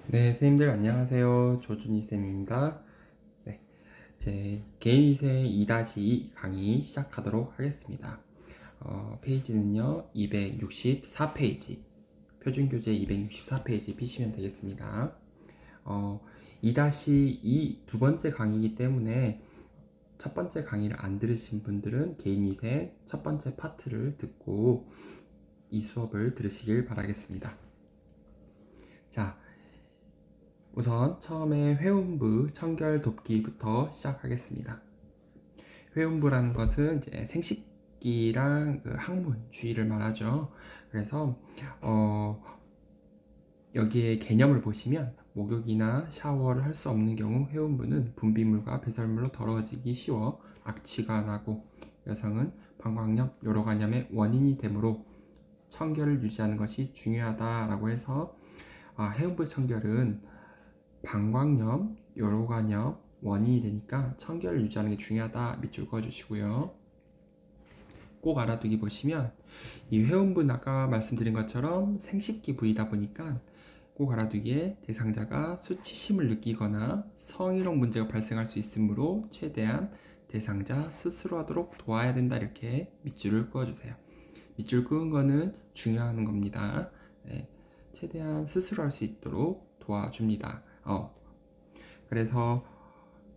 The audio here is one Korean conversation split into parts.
네, 선생님들 안녕하세요. 조준희 쌤입니다. 네, 제 개인위세 2-2 강의 시작하도록 하겠습니다. 페이지는요, 264페이지, 표준교재 264페이지 피시면 되겠습니다. 2-2 두 번째 강의이기 때문에 첫 번째 강의를 안 들으신 분들은 개인위세 첫 번째 파트를 듣고 이 수업을 들으시길 바라겠습니다. 자, 우선 처음에 회음부 청결 돕기부터 시작하겠습니다. 회음부라는 것은 이제 생식기랑 그 항문 주의를 말하죠. 그래서 여기에 개념을 보시면 목욕이나 샤워를 할 수 없는 경우 회음부는 분비물과 배설물로 더러워지기 쉬워 악취가 나고 여성은 방광염, 요로간염의 원인이 되므로 청결을 유지하는 것이 중요하다라고 해서 회음부 청결은 방광염, 요로간염 원인이 되니까 청결을 유지하는 게 중요하다 밑줄 그어주시고요. 꼭 알아두기 보시면 이 회음부는 아까 말씀드린 것처럼 생식기 부위다 보니까 꼭 알아두기에 대상자가 수치심을 느끼거나 성희롱 문제가 발생할 수 있으므로 최대한 대상자 스스로 하도록 도와야 된다 이렇게 밑줄을 그어주세요. 밑줄 그은 거는 중요한 겁니다. 네, 최대한 스스로 할 수 있도록 도와줍니다. 그래서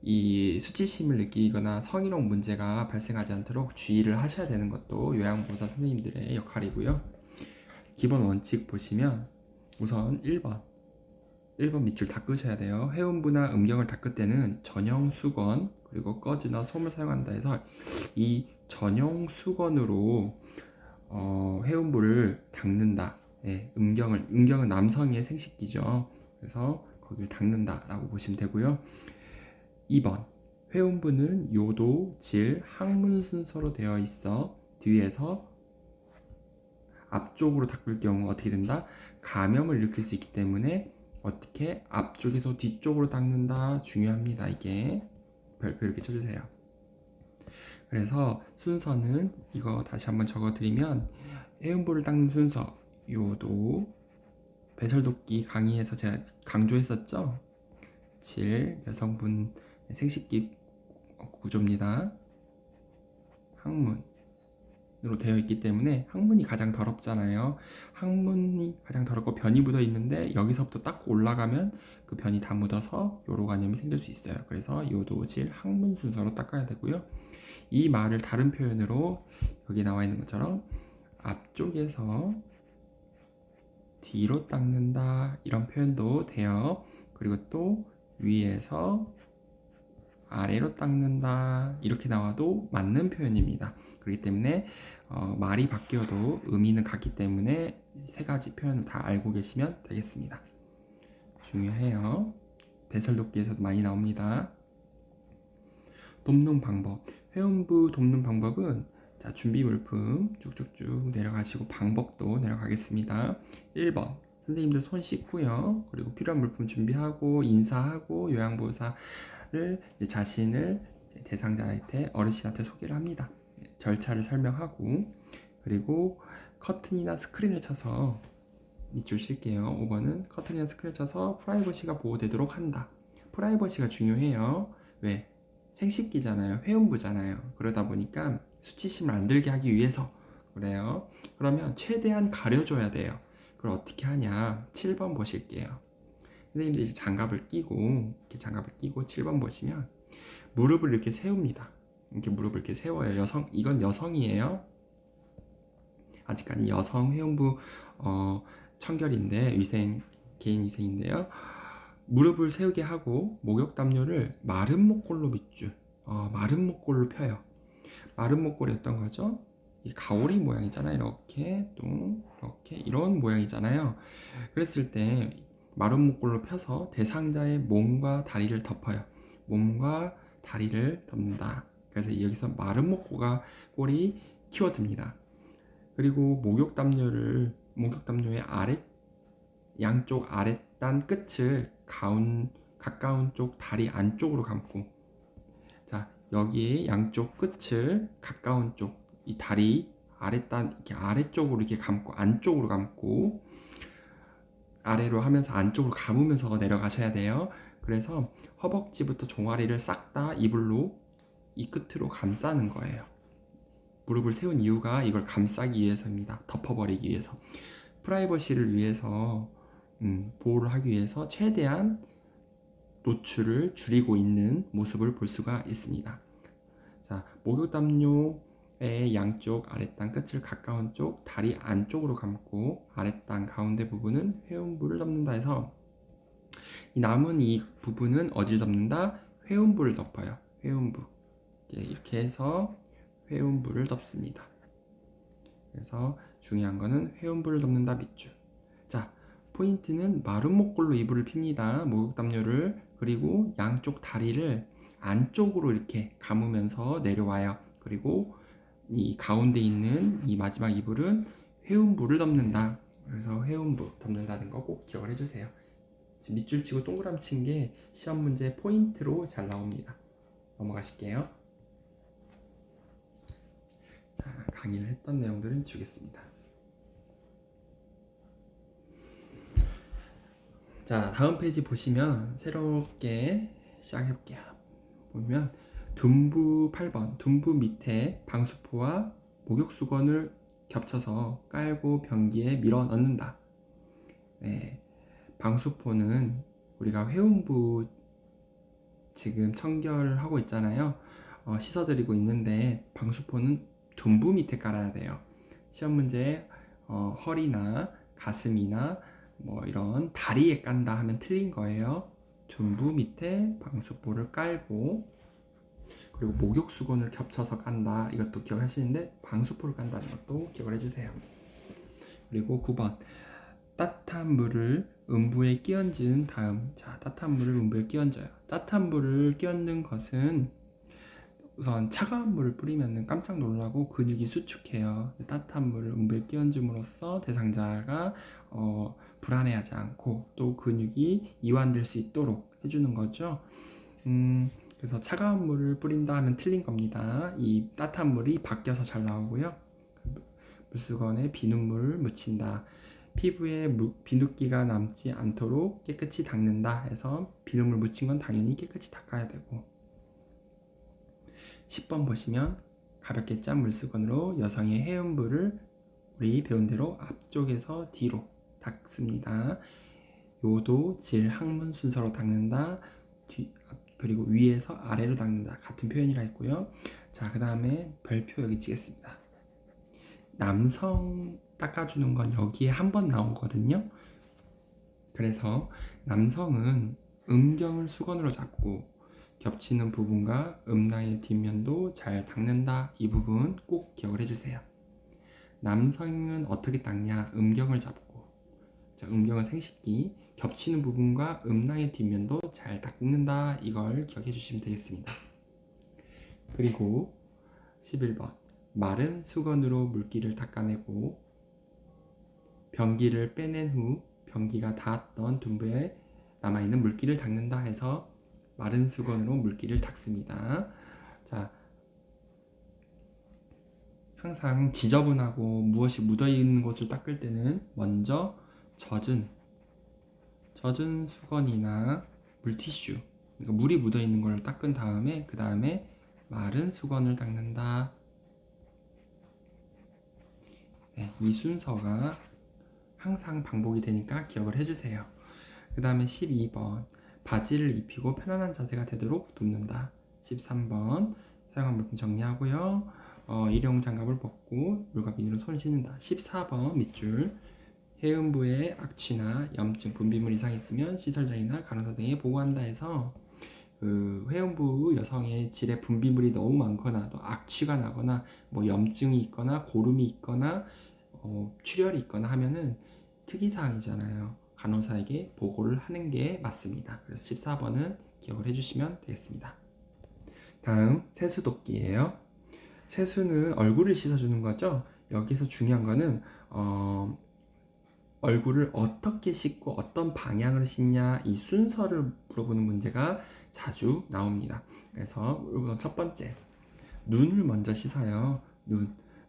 이 수치심을 느끼거나 성희롱 문제가 발생하지 않도록 주의를 하셔야 되는 것도 요양보호사 선생님들의 역할이고요. 기본 원칙 보시면 우선 1번 밑줄 다 끄셔야 돼요. 회음부나 음경을 닦을 때는 전용 수건 그리고 꺼즈나 솜을 사용한다 해서 이 전용 수건으로 회음부를 닦는다. 예, 음경은 남성의 생식기죠. 그래서 거기를 닦는다 라고 보시면 되고요. 2번 회음부는 요도, 질, 항문 순서로 되어 있어 뒤에서 앞쪽으로 닦을 경우 어떻게 된다? 감염을 일으킬 수 있기 때문에 어떻게 앞쪽에서 뒤쪽으로 닦는다 중요합니다. 이게 별표 이렇게 쳐주세요. 그래서 순서는 이거 다시 한번 적어드리면 회음부를 닦는 순서 요도 배설도끼 강의에서 제가 강조했었죠. 질 여성분 생식기 구조입니다. 항문으로 되어 있기 때문에 항문이 가장 더럽잖아요. 항문이 가장 더럽고 변이 묻어 있는데 여기서부터 딱 올라가면 그 변이 다 묻어서 요로간염이 생길 수 있어요. 그래서 요도질 항문 순서로 닦아야 되고요. 이 말을 다른 표현으로 여기 나와 있는 것처럼 앞쪽에서 뒤로 닦는다 이런 표현도 돼요. 그리고 또 위에서 아래로 닦는다 이렇게 나와도 맞는 표현입니다. 그렇기 때문에 말이 바뀌어도 의미는 같기 때문에 세 가지 표현을 다 알고 계시면 되겠습니다. 중요해요. 배설도끼에서도 많이 나옵니다. 돕는 방법. 회음부 돕는 방법은 자, 준비 물품 쭉쭉쭉 내려가시고 방법도 내려가겠습니다. 1번 선생님들 손 씻고요. 그리고 필요한 물품 준비하고 인사하고 요양보호사를 이제 자신을 이제 대상자한테 어르신한테 소개를 합니다. 절차를 설명하고 그리고 커튼이나 스크린을 쳐서 밑줄 칠게요. 5번은 커튼이나 스크린을 쳐서 프라이버시가 보호되도록 한다. 프라이버시가 중요해요. 왜? 생식기잖아요. 회음부잖아요. 그러다 보니까 수치심을 안 들게 하기 위해서 그래요. 그러면 최대한 가려줘야 돼요. 그걸 어떻게 하냐? 7번 보실게요. 선생님들이 이제 장갑을 끼고 이렇게 장갑을 끼고 7번 보시면 무릎을 이렇게 세웁니다. 이렇게 무릎을 이렇게 세워요. 이건 여성이에요. 아직까지 여성 회음부 청결인데 개인 위생인데요. 무릎을 세우게 하고 목욕 담요를 마른 목골로 밑줄 마른 목골로 펴요. 마른 목골이 어떤 거죠? 이 가오리 모양이잖아요. 이렇게 또 이렇게 이런 모양이잖아요. 그랬을 때 마른 목골로 펴서 대상자의 몸과 다리를 덮어요. 몸과 다리를 덮는다. 그래서 여기서 마른 목골이 키워드입니다. 그리고 목욕 담요의 양쪽 아랫단 끝을 가까운 쪽 다리 안쪽으로 감고, 자, 여기 양쪽 끝을 가까운 쪽 이 다리 아랫단 이렇게 아래쪽으로 이렇게 감고 안쪽으로 감고 아래로 하면서 안쪽으로 감으면서 내려가셔야 돼요. 그래서 허벅지부터 종아리를 싹 다 이불로 이 끝으로 감싸는 거예요. 무릎을 세운 이유가 이걸 감싸기 위해서입니다. 덮어버리기 위해서. 프라이버시를 위해서 보호를 하기 위해서 최대한 노출을 줄이고 있는 모습을 볼 수가 있습니다. 자, 목욕담요의 양쪽 아랫땅 끝을 가까운 쪽 다리 안쪽으로 감고 아랫땅 가운데 부분은 회음부를 덮는다 해서 이 남은 이 부분은 어디를 덮는다? 회음부를 덮어요. 회음부. 이렇게 해서 회음부를 덮습니다. 그래서 중요한 거는 회음부를 덮는다 밑줄. 자, 포인트는 마른 목골로 이불을 핍니다. 목욕담요를. 그리고 양쪽 다리를 안쪽으로 이렇게 감으면서 내려와요. 그리고 이 가운데 있는 이 마지막 이불은 회음부를 덮는다. 그래서 회음부 덮는다는 거 꼭 기억을 해주세요. 밑줄 치고 동그라미 친 게 시험 문제 포인트로 잘 나옵니다. 넘어가실게요. 자, 강의를 했던 내용들은 지우겠습니다. 자, 다음 페이지 보시면 새롭게 시작해볼게요. 보면 둔부 8번 둔부 밑에 방수포와 목욕수건을 겹쳐서 깔고 변기에 밀어 넣는다. 네, 방수포는 우리가 회음부 지금 청결하고 있잖아요. 씻어드리고 있는데 방수포는 둔부 밑에 깔아야 돼요. 시험 문제 허리나 가슴이나 뭐 이런 다리에 깐다 하면 틀린 거예요. 둔부 밑에 방수포를 깔고 그리고 목욕수건을 겹쳐서 깐다. 이것도 기억하시는데 방수포를 깐다는 것도 기억을 해주세요. 그리고 9번 따뜻한 물을 음부에 끼얹은 다음 자, 따뜻한 물을 음부에 끼얹어요. 따뜻한 물을 끼얹는 것은 우선 차가운 물을 뿌리면 깜짝 놀라고 근육이 수축해요. 따뜻한 물을 음부에 끼얹음으로써 대상자가 불안해하지 않고 또 근육이 이완될 수 있도록 해주는 거죠. 그래서 차가운 물을 뿌린다 하면 틀린 겁니다. 이 따뜻한 물이 바뀌어서 잘 나오고요. 물수건에 비눗물을 묻힌다. 피부에 비눗기가 남지 않도록 깨끗이 닦는다 해서 비눗물 묻힌 건 당연히 깨끗이 닦아야 되고 10번 보시면 가볍게 짠 물수건으로 여성의 해음부를 우리 배운 대로 앞쪽에서 뒤로 닦습니다. 요도 질 항문 순서로 닦는다. 그리고 위에서 아래로 닦는다. 같은 표현이라 했고요. 자, 그 다음에 별표 여기 찍겠습니다. 남성 닦아주는 건 여기에 한 번 나오거든요. 그래서 남성은 음경을 수건으로 잡고 겹치는 부분과 음낭의 뒷면도 잘 닦는다. 이 부분 꼭 기억을 해주세요. 남성은 어떻게 닦냐? 음경을 잡고 자, 음경은 생식기 겹치는 부분과 음낭의 뒷면도 잘 닦는다. 이걸 기억해 주시면 되겠습니다. 그리고 11번 마른 수건으로 물기를 닦아내고 변기를 빼낸 후 변기가 닿았던 둔부에 남아있는 물기를 닦는다 해서 마른 수건으로 물기를 닦습니다. 자, 항상 지저분하고 무엇이 묻어있는 곳을 닦을 때는 먼저 젖은 수건이나 물티슈, 그러니까 물이 묻어있는 걸 닦은 다음에 그 다음에 마른 수건을 닦는다. 네, 이 순서가 항상 반복이 되니까 기억을 해주세요. 그 다음에 12번 바지를 입히고 편안한 자세가 되도록 돕는다. 13번 사용한 물품 정리하고요. 일회용 장갑을 벗고 물과 비누로 손을 씻는다. 14번 밑줄 해음부에 악취나 염증, 분비물 이상이 있으면 시설장이나 간호사 등에 보고한다 해서 회음부 여성의 질에 분비물이 너무 많거나 또 악취가 나거나 뭐 염증이 있거나 고름이 있거나 출혈이 있거나 하면은 특이사항이잖아요. 간호사에게 보고를 하는 게 맞습니다. 그래서 14번은 기억을 해주시면 되겠습니다. 다음 세수도끼예요. 세수는 얼굴을 씻어주는 거죠. 여기서 중요한 거는 얼굴을 어떻게 씻고 어떤 방향으로 씻냐 이 순서를 물어보는 문제가 자주 나옵니다. 그래서 우선 첫 번째 눈을 먼저 씻어요.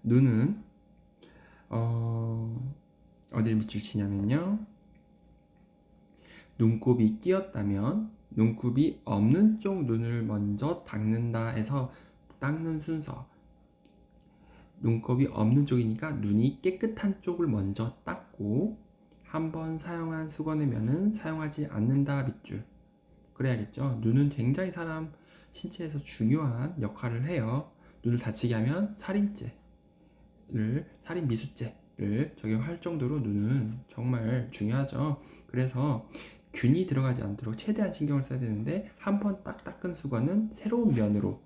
눈은 어디를 밑줄 치냐면요. 눈곱이 끼었다면 눈곱이 없는 쪽 눈을 먼저 닦는다 해서 닦는 순서, 눈곱이 없는 쪽이니까 눈이 깨끗한 쪽을 먼저 닦고 한번 사용한 수건이면은 사용하지 않는다 밑줄 그래야겠죠. 눈은 굉장히 사람 신체에서 중요한 역할을 해요. 눈을 다치게 하면 살인 미수죄를 적용할 정도로 눈은 정말 중요하죠. 그래서 균이 들어가지 않도록 최대한 신경을 써야 되는데 한 번 딱 닦은 수건은 새로운 면으로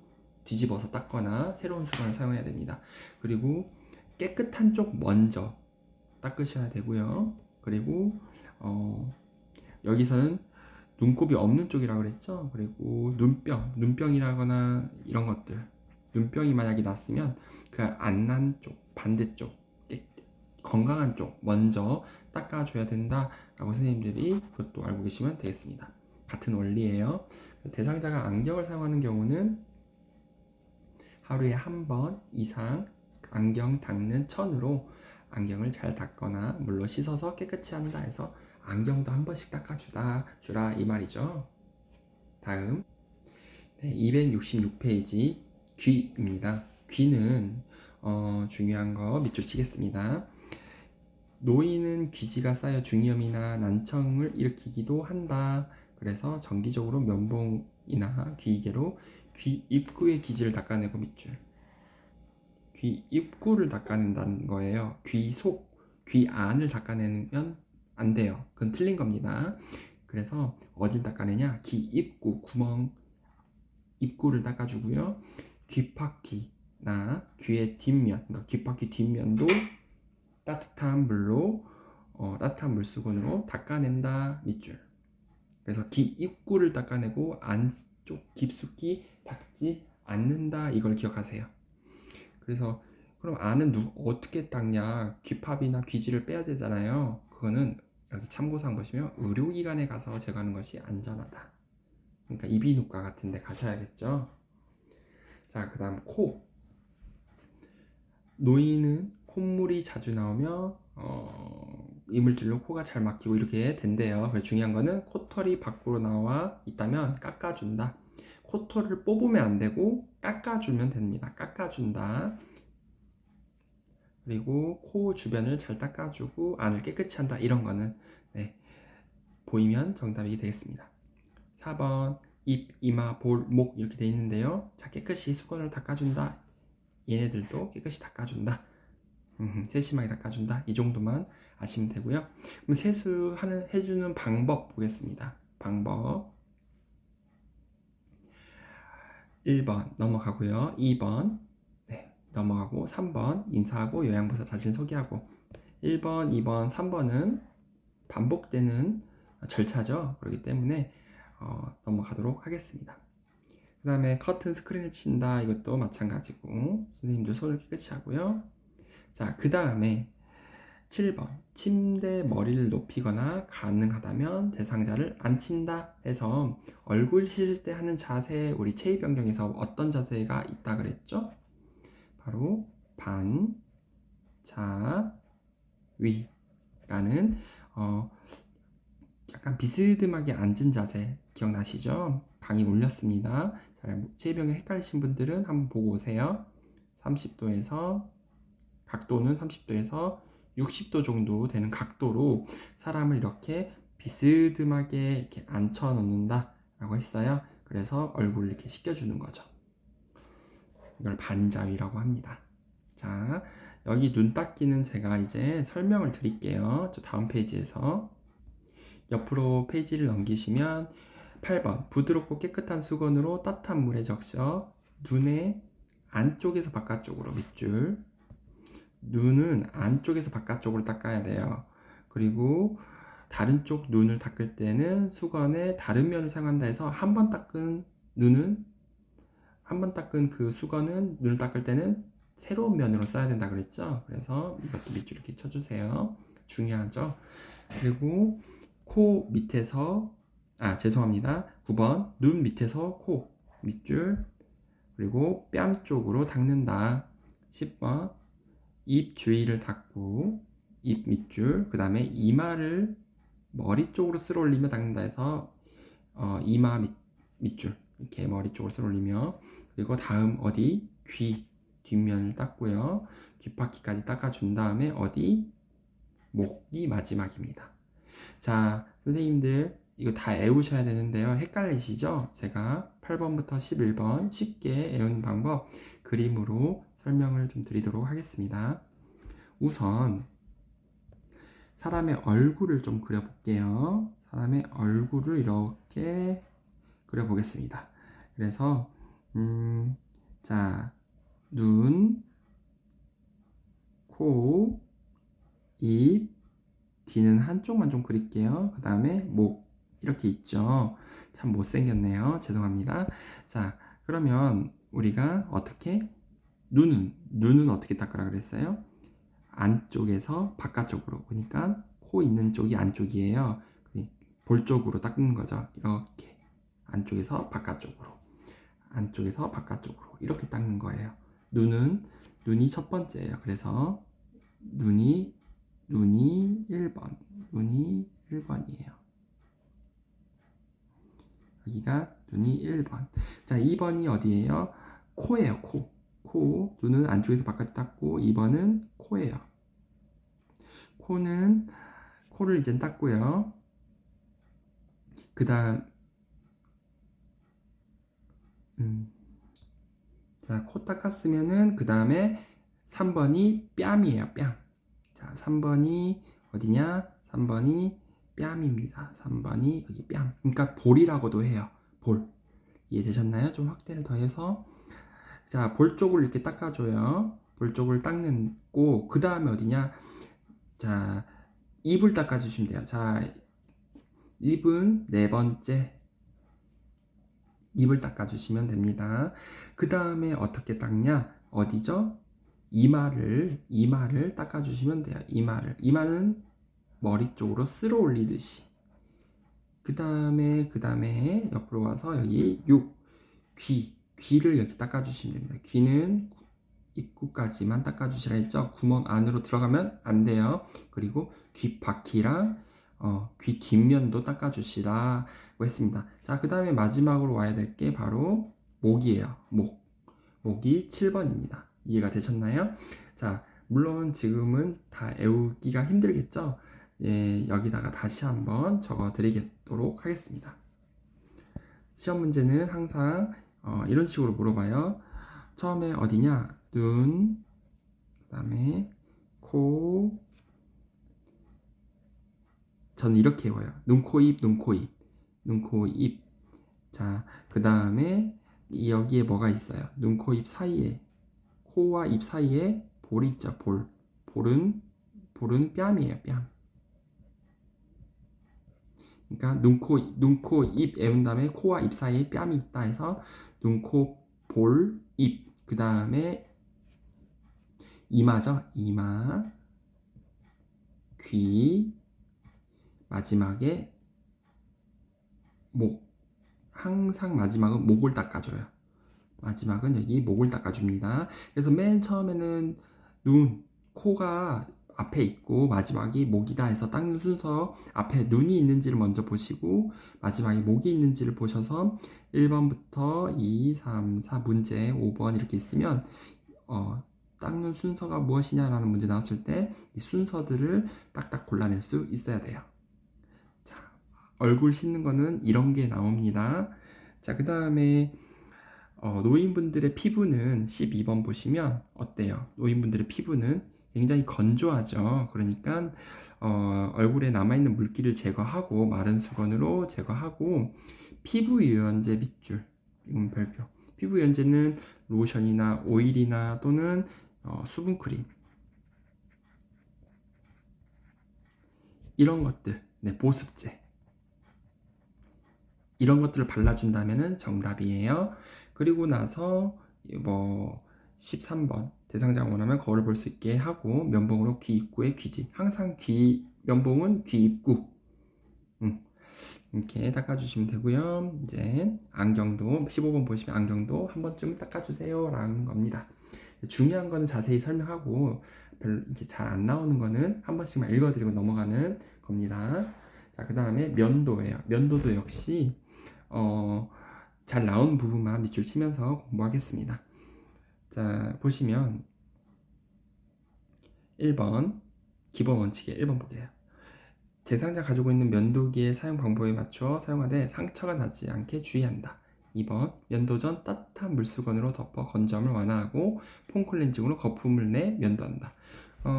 뒤집어서 닦거나 새로운 수건을 사용해야 됩니다. 그리고 깨끗한 쪽 먼저 닦으셔야 되고요. 그리고 여기서는 눈곱이 없는 쪽이라고 그랬죠. 그리고 눈병이라거나 이런 것들, 눈병이 만약에 났으면 그 안 난 쪽, 반대쪽, 건강한 쪽 먼저 닦아줘야 된다라고 선생님들이 그것도 알고 계시면 되겠습니다. 같은 원리예요. 대상자가 안경을 사용하는 경우는 하루에 한 번 이상 안경 닦는 천으로 안경을 잘 닦거나 물로 씻어서 깨끗이 한다 해서 안경도 한 번씩 닦아주라 이 말이죠. 다음 266페이지 귀입니다. 귀는 중요한 거 밑줄 치겠습니다. 노인은 귀지가 쌓여 중이염이나 난청을 일으키기도 한다. 그래서 정기적으로 면봉이나 귀이개로 귀 입구의 기지를 닦아내고 밑줄. 귀 입구를 닦아낸다는 거예요. 귀 속, 귀 안을 닦아내면 안 돼요. 그건 틀린 겁니다. 그래서 어딜 닦아내냐? 귀 입구, 구멍, 입구를 닦아주고요. 귀파키나 귀의 뒷면, 그러니까 귀파키 뒷면도 따뜻한 따뜻한 물수건으로 닦아낸다 밑줄. 그래서 귀 입구를 닦아내고 안쪽 깊숙이 닦지 않는다 이걸 기억하세요. 그래서 그럼 안은 어떻게 닦냐? 귀팝이나 귀지를 빼야 되잖아요. 그거는 여기 참고사항 보시면 의료기관에 가서 제거하는 것이 안전하다. 그러니까 이비인후과 같은 데 가셔야겠죠. 자, 그 다음 코. 노인은 콧물이 자주 나오며 이물질로 코가 잘 막히고 이렇게 된대요. 그래서 중요한 거는 코털이 밖으로 나와 있다면 깎아준다. 코털을 뽑으면 안 되고 깎아주면 됩니다. 깎아준다. 그리고 코 주변을 잘 닦아주고 안을 깨끗이 한다. 이런 거는 보이면 정답이 되겠습니다. 4번 입, 이마, 볼, 목 이렇게 돼 있는데요. 자, 깨끗이 수건으로 닦아준다. 얘네들도 깨끗이 닦아준다. 세심하게 닦아준다. 이 정도만 아시면 되고요. 그럼 해주는 방법 보겠습니다. 방법 1번 넘어가고요. 2번 넘어가고 3번 인사하고 요양보사 자신 소개하고 1번, 2번, 3번은 반복되는 절차죠. 그렇기 때문에 넘어가도록 하겠습니다. 그 다음에 커튼 스크린을 친다. 이것도 마찬가지고 선생님들 손을 깨끗이 하고요. 자, 그 다음에 7번 침대 머리를 높이거나 가능하다면 대상자를 앉힌다 해서 얼굴 씻을 때 하는 자세 우리 체위변경에서 어떤 자세가 있다 그랬죠? 바로 반자위라는 약간 비스듬하게 앉은 자세 기억나시죠? 강의 올렸습니다. 체위변경 헷갈리신 분들은 한번 보고 오세요. 30도에서 각도는 30도에서 60도 정도 되는 각도로 사람을 이렇게 비스듬하게 이렇게 앉혀 놓는다 라고 했어요. 그래서 얼굴을 이렇게 씻겨주는 거죠. 이걸 반자위라고 합니다. 자, 여기 눈 닦기는 제가 이제 설명을 드릴게요. 저 다음 페이지에서 옆으로 페이지를 넘기시면 8번 부드럽고 깨끗한 수건으로 따뜻한 물에 적셔 눈의 안쪽에서 바깥쪽으로 밑줄. 눈은 안쪽에서 바깥쪽으로 닦아야 돼요. 그리고 다른 쪽 눈을 닦을 때는 수건의 다른 면을 사용한다 해서 한 번 닦은 그 수건은 눈을 닦을 때는 새로운 면으로 써야 된다 그랬죠. 그래서 이것도 밑줄 이렇게 쳐주세요. 중요하죠. 그리고 코 밑에서 죄송합니다. 9번 눈 밑에서 코 밑줄. 그리고 뺨 쪽으로 닦는다. 10번 입 주위를 닦고 입 밑줄, 그 다음에 이마를 머리 쪽으로 쓸어 올리며 닦는다 해서 이마 밑줄 이렇게 머리 쪽으로 쓸어 올리며, 그리고 다음 어디? 귀 뒷면을 닦고요. 귓바퀴까지 닦아준 다음에 어디? 목이 마지막입니다. 자, 선생님들 이거 다 외우셔야 되는데요. 헷갈리시죠? 제가 8번부터 11번 쉽게 외우는 방법 그림으로 설명을 좀 드리도록 하겠습니다. 우선 사람의 얼굴을 좀 그려볼게요. 사람의 얼굴을 이렇게 그려보겠습니다. 그래서 자, 눈, 코, 입, 귀는 한쪽만 좀 그릴게요. 그 다음에 목 이렇게 있죠. 참 못생겼네요. 죄송합니다. 자, 그러면 우리가 어떻게 눈은 어떻게 닦으라 그랬어요? 안쪽에서 바깥쪽으로, 그러니까 코 있는 쪽이 안쪽이에요. 볼 쪽으로 닦는 거죠. 이렇게 안쪽에서 바깥쪽으로, 안쪽에서 바깥쪽으로 이렇게 닦는 거예요. 눈이 첫 번째예요. 그래서 눈이 1번, 눈이 1번이에요. 여기가 눈이 1번. 자, 2번이 어디예요? 코예요. 코. 눈은 안쪽에서 바깥 닦고 2번은 코예요. 코를 이제 닦고요. 그 다음 자, 코 닦았으면은 그 다음에 3번이 뺨이에요. 뺨. 자, 3번이 어디냐? 3번이 뺨입니다. 3번이 여기 뺨. 그러니까 볼이라고도 해요. 볼. 이해되셨나요? 좀 확대를 더해서. 자, 볼 쪽을 이렇게 닦아줘요. 볼 쪽을 닦고 그 다음에 어디냐? 자, 입을 닦아주시면 돼요. 자, 입은 네 번째. 입을 닦아주시면 됩니다. 그 다음에 어떻게 닦냐? 어디죠? 이마를 닦아주시면 돼요. 이마는 머리 쪽으로 쓸어 올리듯이. 그 다음에 옆으로 와서 여기 귀를 이렇게 닦아주시면 됩니다. 귀는 입구까지만 닦아주시라 했죠. 구멍 안으로 들어가면 안 돼요. 그리고 귓바퀴랑 귀 뒷면도 닦아주시라고 했습니다. 자, 그 다음에 마지막으로 와야 될 게 바로 목이에요. 목이 7번입니다. 이해가 되셨나요? 자, 물론 지금은 다 외우기가 힘들겠죠? 예, 여기다가 다시 한번 적어 드리도록 하겠습니다. 시험 문제는 항상 이런 식으로 물어봐요. 처음에 어디냐? 눈, 그 다음에 코. 저는 이렇게 외워요. 눈, 코, 입. 자, 그 다음에 여기에 뭐가 있어요? 눈, 코, 입 사이에, 코와 입 사이에 볼이 있죠. 볼은 뺨이에요. 뺨. 그러니까 눈, 코, 입 외운 다음에 코와 입 사이에 뺨이 있다 해서 눈, 코, 볼, 입. 그 다음에 이마죠. 이마, 귀, 마지막에 목. 항상 마지막은 목을 닦아줘요. 마지막은 여기 목을 닦아줍니다. 그래서 맨 처음에는 눈, 코가 앞에 있고 마지막이 목이다 해서 닦는 순서, 앞에 눈이 있는지를 먼저 보시고 마지막에 목이 있는지를 보셔서 1번부터 2, 3, 4 문제 5번 이렇게 있으면 닦는 순서가 무엇이냐라는 문제 나왔을 때 이 순서들을 딱딱 골라낼 수 있어야 돼요. 자, 얼굴 씻는 거는 이런 게 나옵니다. 자, 그 다음에 노인분들의 피부는 12번 보시면 어때요? 노인분들의 피부는 굉장히 건조하죠. 그러니까 얼굴에 남아있는 물기를 제거하고 마른 수건으로 제거하고 피부 유연제 밑줄, 이건 별표. 피부 유연제는 로션이나 오일이나 또는 수분크림, 이런 것들, 네, 보습제, 이런 것들을 발라준다면 정답이에요. 그리고 나서 13번 대상자가 원하면 거울을 볼 수 있게 하고 면봉으로 귀 입구에 귀지, 항상 면봉은 귀 입구 이렇게 닦아주시면 되고요. 이제 안경도 15번 보시면 안경도 한 번쯤 닦아주세요 라는 겁니다. 중요한 거는 자세히 설명하고 별로 이렇게 잘 안 나오는 거는 한 번씩만 읽어드리고 넘어가는 겁니다. 자, 그 다음에 면도예요. 면도도 역시 잘 나온 부분만 밑줄 치면서 공부하겠습니다. 자, 보시면 1번 기본 원칙에 1번 보게요. 대상자 가지고 있는 면도기의 사용 방법에 맞춰 사용하되 상처가 나지 않게 주의한다. 2번 면도 전 따뜻한 물수건으로 덮어 건조함을 완화하고 폼클렌징으로 거품을 내 면도한다.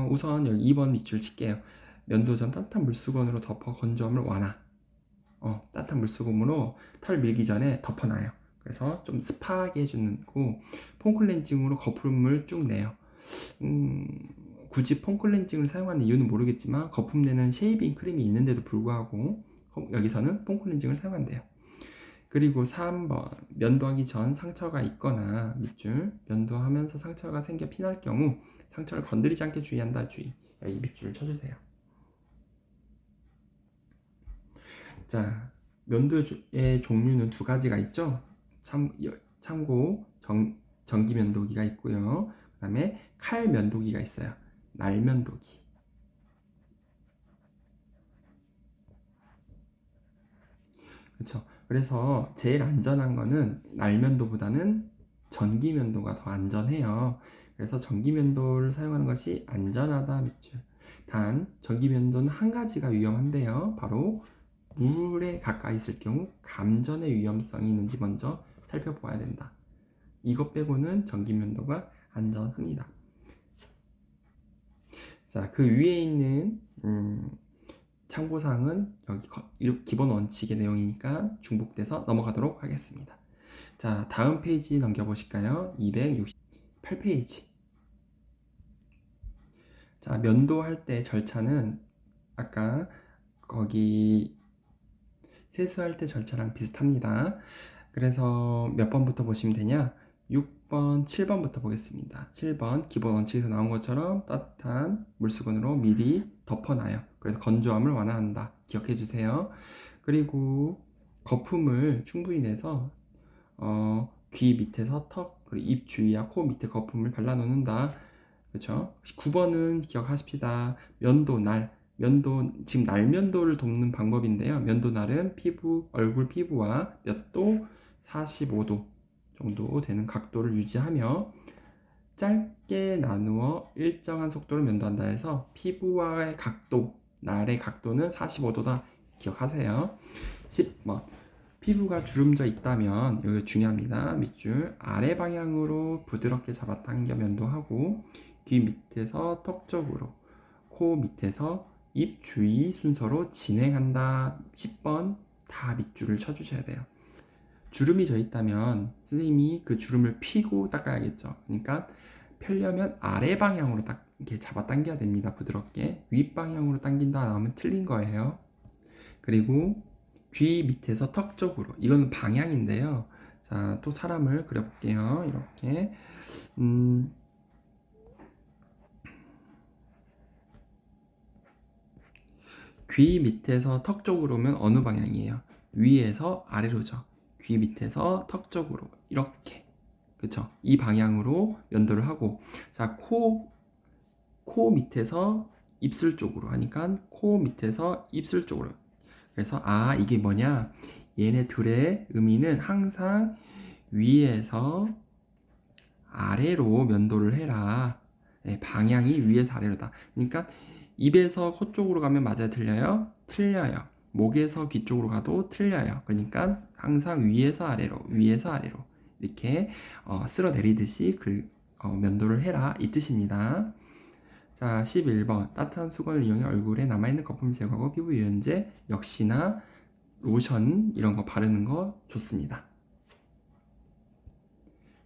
우선 여기 2번 밑줄 칠게요. 면도 전 따뜻한 물수건으로 덮어 건조함을 완화. 따뜻한 물수건으로 털 밀기 전에 덮어놔요. 그래서 좀 습하게 해주는 거고, 폼클렌징으로 거품을 쭉 내요. 굳이 폼클렌징을 사용하는 이유는 모르겠지만 거품 내는 쉐이빙 크림이 있는데도 불구하고 여기서는 폼클렌징을 사용한대요. 그리고 3번 면도하기 전 상처가 있거나 밑줄 면도하면서 상처가 생겨 피날 경우 상처를 건드리지 않게 주의한다. 주의. 여기 밑줄을 쳐주세요. 자, 면도의 종류는 두 가지가 있죠. 참고 전기 면도기가 있고요. 그 다음에 칼 면도기가 있어요. 날 면도기. 그렇죠. 그래서 제일 안전한 거는 날 면도보다는 전기 면도가 더 안전해요. 그래서 전기 면도를 사용하는 것이 안전하다 밑줄. 단 전기 면도는 한 가지가 위험한데요. 바로 물에 가까이 있을 경우 감전의 위험성이 있는지 먼저 살펴보아야 된다. 이것 빼고는 전기 면도가 안전합니다. 자, 그 위에 있는 참고사항은 여기 기본 원칙의 내용이니까 중복돼서 넘어가도록 하겠습니다. 자, 다음 페이지 넘겨보실까요? 268페이지. 자, 면도할 때 절차는 아까 거기 세수할 때 절차랑 비슷합니다. 그래서 몇 번부터 보시면 되냐? 6번, 7번부터 보겠습니다. 7번 기본 원칙에서 나온 것처럼 따뜻한 물수건으로 미리 덮어놔요. 그래서 건조함을 완화한다. 기억해 주세요. 그리고 거품을 충분히 내서 귀 밑에서 턱, 그리고 입 주위와 코 밑에 거품을 발라놓는다. 그렇죠? 9번은 기억하십시다. 지금 날면도를 돕는 방법인데요. 면도날은 얼굴 피부와 몇 도? 45도 정도 되는 각도를 유지하며 짧게 나누어 일정한 속도로 면도한다 해서 피부와의 각도, 날의 각도는 45도다. 기억하세요. 10번. 피부가 주름져 있다면, 여기 중요합니다. 밑줄 아래 방향으로 부드럽게 잡아당겨 면도하고 귀 밑에서 턱 쪽으로, 코 밑에서 입 주위 순서로 진행한다. 10번 다 밑줄을 쳐주셔야 돼요. 주름이 져 있다면 선생님이 그 주름을 피고 닦아야겠죠. 그러니까 펴려면 아래 방향으로 딱 이렇게 잡아당겨야 됩니다. 부드럽게. 윗 방향으로 당긴다 하면 틀린 거예요. 그리고 귀 밑에서 턱 쪽으로. 이건 방향인데요. 자, 또 사람을 그려볼게요. 이렇게. 귀 밑에서 턱 쪽으로 오면 어느 방향이에요? 위에서 아래로죠. 귀 밑에서 턱 쪽으로 이렇게, 그쵸? 이 방향으로 면도를 하고, 자, 코 밑에서 입술 쪽으로 하니까 코 밑에서 입술 쪽으로. 그래서 이게 뭐냐? 얘네 둘의 의미는 항상 위에서 아래로 면도를 해라. 네, 방향이 위에서 아래로다. 그러니까 입에서 코 쪽으로 가면 맞아요, 틀려요? 틀려요. 목에서 귀 쪽으로 가도 틀려요. 그러니까 항상 위에서 아래로 이렇게 쓸어내리듯이 면도를 해라, 이 뜻입니다. 자, 11번 따뜻한 수건을 이용해 얼굴에 남아있는 거품을 제거하고 피부 유연제, 역시나 로션 이런 거 바르는 거 좋습니다.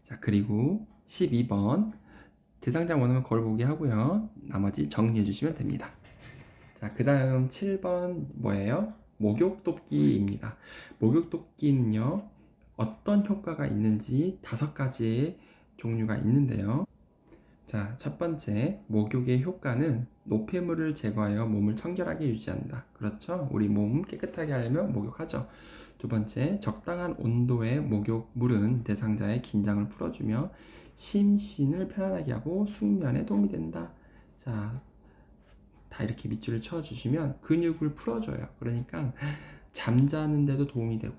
자, 그리고 12번 대상자 원하면 거울 보기 하고요. 나머지 정리해 주시면 됩니다. 자, 그 다음 7번 뭐예요? 목욕 돕기입니다. 목욕 돕기는요, 어떤 효과가 있는지 5가지의 종류가 있는데요. 자, 첫 번째, 목욕의 효과는 노폐물을 제거하여 몸을 청결하게 유지한다. 그렇죠? 우리 몸 깨끗하게 하려면 목욕하죠. 두 번째, 적당한 온도의 목욕물은 대상자의 긴장을 풀어주며 심신을 편안하게 하고 숙면에 도움이 된다. 자, 다 이렇게 밑줄을 쳐주시면 근육을 풀어줘요. 그러니까 잠자는데도 도움이 되고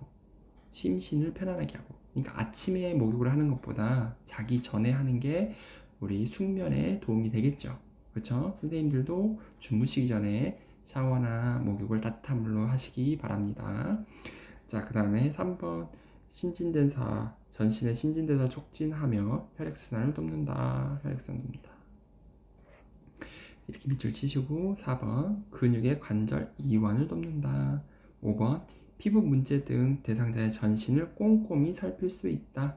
심신을 편안하게 하고. 그러니까 아침에 목욕을 하는 것보다 자기 전에 하는 게 우리 숙면에 도움이 되겠죠. 그렇죠? 선생님들도 주무시기 전에 샤워나 목욕을 따뜻한 물로 하시기 바랍니다. 자, 그 다음에 3번 신진대사, 전신의 신진대사를 촉진하며 혈액순환을 돕는다. 혈액순환 돕는다. 이렇게 밑줄 치시고 4번 근육의 관절 이완을 돕는다. 5번 피부 문제 등 대상자의 전신을 꼼꼼히 살필 수 있다.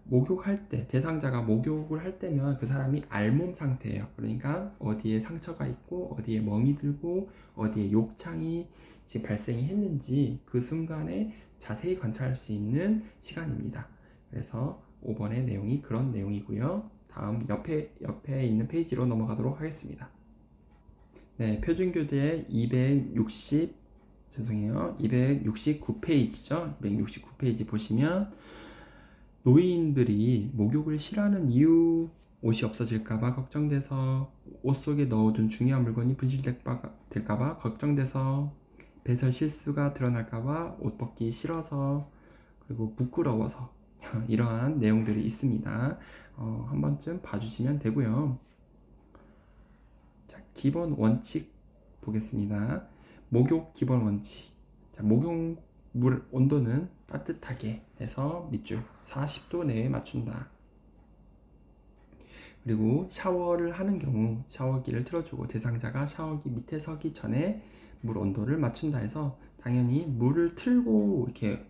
목욕할 때, 대상자가 목욕을 할 때면 그 사람이 알몸 상태예요. 그러니까 어디에 상처가 있고 어디에 멍이 들고 어디에 욕창이 지금 발생이 했는지 그 순간에 자세히 관찰할 수 있는 시간입니다. 그래서 5번의 내용이 그런 내용이고요. 다음 옆에 있는 페이지로 넘어가도록 하겠습니다. 네, 표준교재 269페이지죠. 269페이지 보시면 노인들이 목욕을 싫어하는 이유, 옷이 없어질까봐 걱정돼서, 옷 속에 넣어둔 중요한 물건이 분실될까봐 걱정돼서, 배설 실수가 드러날까봐 옷 벗기 싫어서, 그리고 부끄러워서 이러한 내용들이 있습니다. 한 번쯤 봐주시면 되고요. 자, 기본 원칙 보겠습니다. 목욕 기본 원칙. 자, 목욕 물 온도는 따뜻하게 해서 밑줄 40도 내에 맞춘다. 그리고 샤워를 하는 경우 샤워기를 틀어주고 대상자가 샤워기 밑에 서기 전에 물 온도를 맞춘다 해서 당연히 물을 틀고 이렇게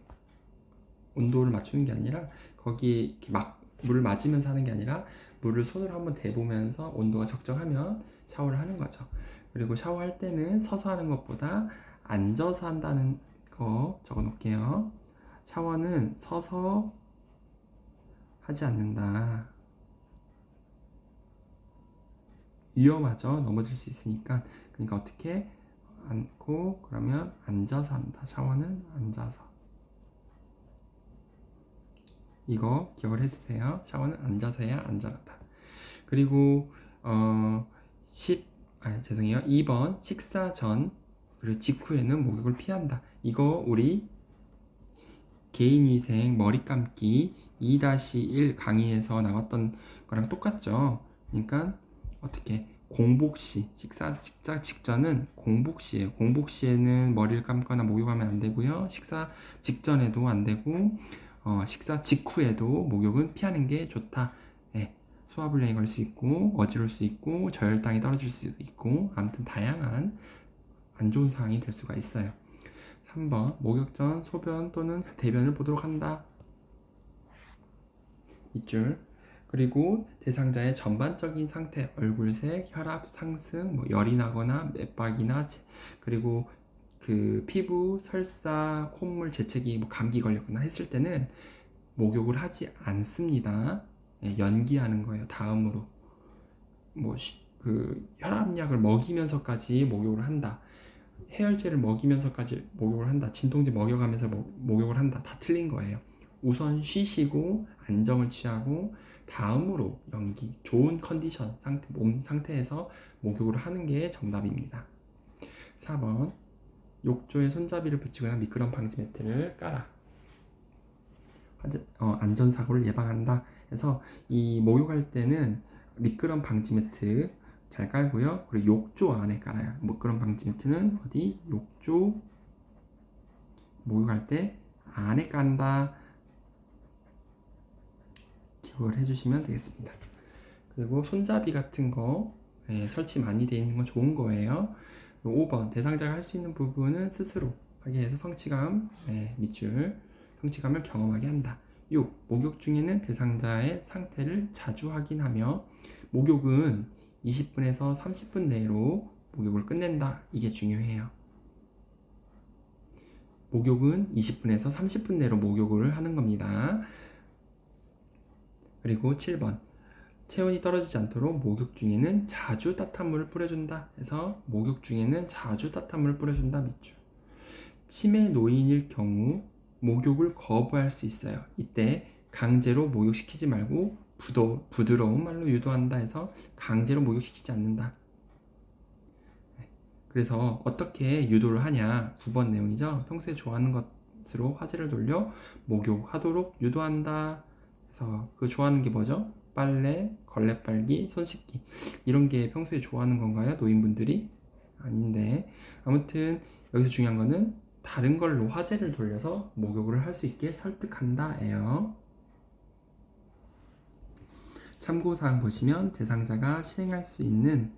온도를 맞추는 게 아니라 거기에 이렇게 막 물을 맞으면서 하는 게 아니라 물을 손으로 한번 대보면서 온도가 적정하면 샤워를 하는 거죠. 그리고 샤워할 때는 서서 하는 것보다 앉아서 한다는 거 적어 놓을게요. 샤워는 서서 하지 않는다. 위험하죠. 넘어질 수 있으니까. 그러니까 어떻게 앉고 그러면 앉아서 한다. 샤워는 앉아서. 이거 기억을 해주세요. 샤워는 앉아서 해야 안전하다. 그리고 2번 식사 전 그리고 직후에는 목욕을 피한다. 이거 우리 개인위생 머리 감기 2-1 강의에서 나왔던 거랑 똑같죠. 그러니까 어떻게 공복시 식사 직전은 공복시예요. 공복시에는 머리를 감거나 목욕하면 안 되고요. 식사 직전에도 안 되고 식사 직후에도 목욕은 피하는 게 좋다. 네, 소화불량이 걸 수 있고 어지러울 수 있고 저혈당이 떨어질 수 있고 아무튼 다양한 안 좋은 상황이 될 수가 있어요. 3번 목욕 전 소변 또는 대변을 보도록 한다. 밑줄. 그리고 대상자의 전반적인 상태, 얼굴색, 혈압 상승, 열이 나거나 맥박이나 그리고 그 피부, 설사, 콧물, 재채기, 감기 걸렸거나 했을 때는 목욕을 하지 않습니다. 연기하는 거예요. 다음으로 그 혈압약을 먹이면서까지 목욕을 한다. 해열제를 먹이면서까지 목욕을 한다. 진통제 먹여가면서 목욕을 한다. 다 틀린 거예요. 우선 쉬시고 안정을 취하고 다음으로 좋은 컨디션 몸 상태에서 목욕을 하는 게 정답입니다. 4번 욕조에 손잡이를 붙이거나 미끄럼 방지 매트를 깔아. 안전사고를 예방한다. 그래서 이 목욕할 때는 미끄럼 방지 매트 잘 깔고요. 그리고 욕조 안에 깔아요. 미끄럼 방지 매트는 어디? 욕조 목욕할 때 안에 깐다. 기억을 해주시면 되겠습니다. 그리고 손잡이 같은 거 설치 많이 되어 있는 건 좋은 거예요. 5번 대상자가 할 수 있는 부분은 스스로 하게 해서 성취감, 밑줄 성취감을 경험하게 한다. 6. 목욕 중에는 대상자의 상태를 자주 확인하며 목욕은 20분에서 30분 내로 목욕을 끝낸다. 이게 중요해요. 목욕은 20분에서 30분 내로 목욕을 하는 겁니다. 그리고 7번 체온이 떨어지지 않도록 목욕 중에는 자주 따뜻한 물을 뿌려준다. 해서 목욕 중에는 자주 따뜻한 물을 뿌려준다. 밑줄. 치매 노인일 경우 목욕을 거부할 수 있어요. 이때 강제로 목욕시키지 말고 부드러운 말로 유도한다 해서 강제로 목욕시키지 않는다. 그래서 어떻게 유도를 하냐? 9번 내용이죠. 평소에 좋아하는 것으로 화제를 돌려 목욕하도록 유도한다. 그래서 그 좋아하는 게 뭐죠? 빨래, 걸레 빨기, 손 씻기. 이런 게 평소에 좋아하는 건가요? 노인분들이? 아닌데. 아무튼 여기서 중요한 거는 다른 걸로 화제를 돌려서 목욕을 할 수 있게 설득한다예요. 참고사항 보시면 대상자가 시행할 수 있는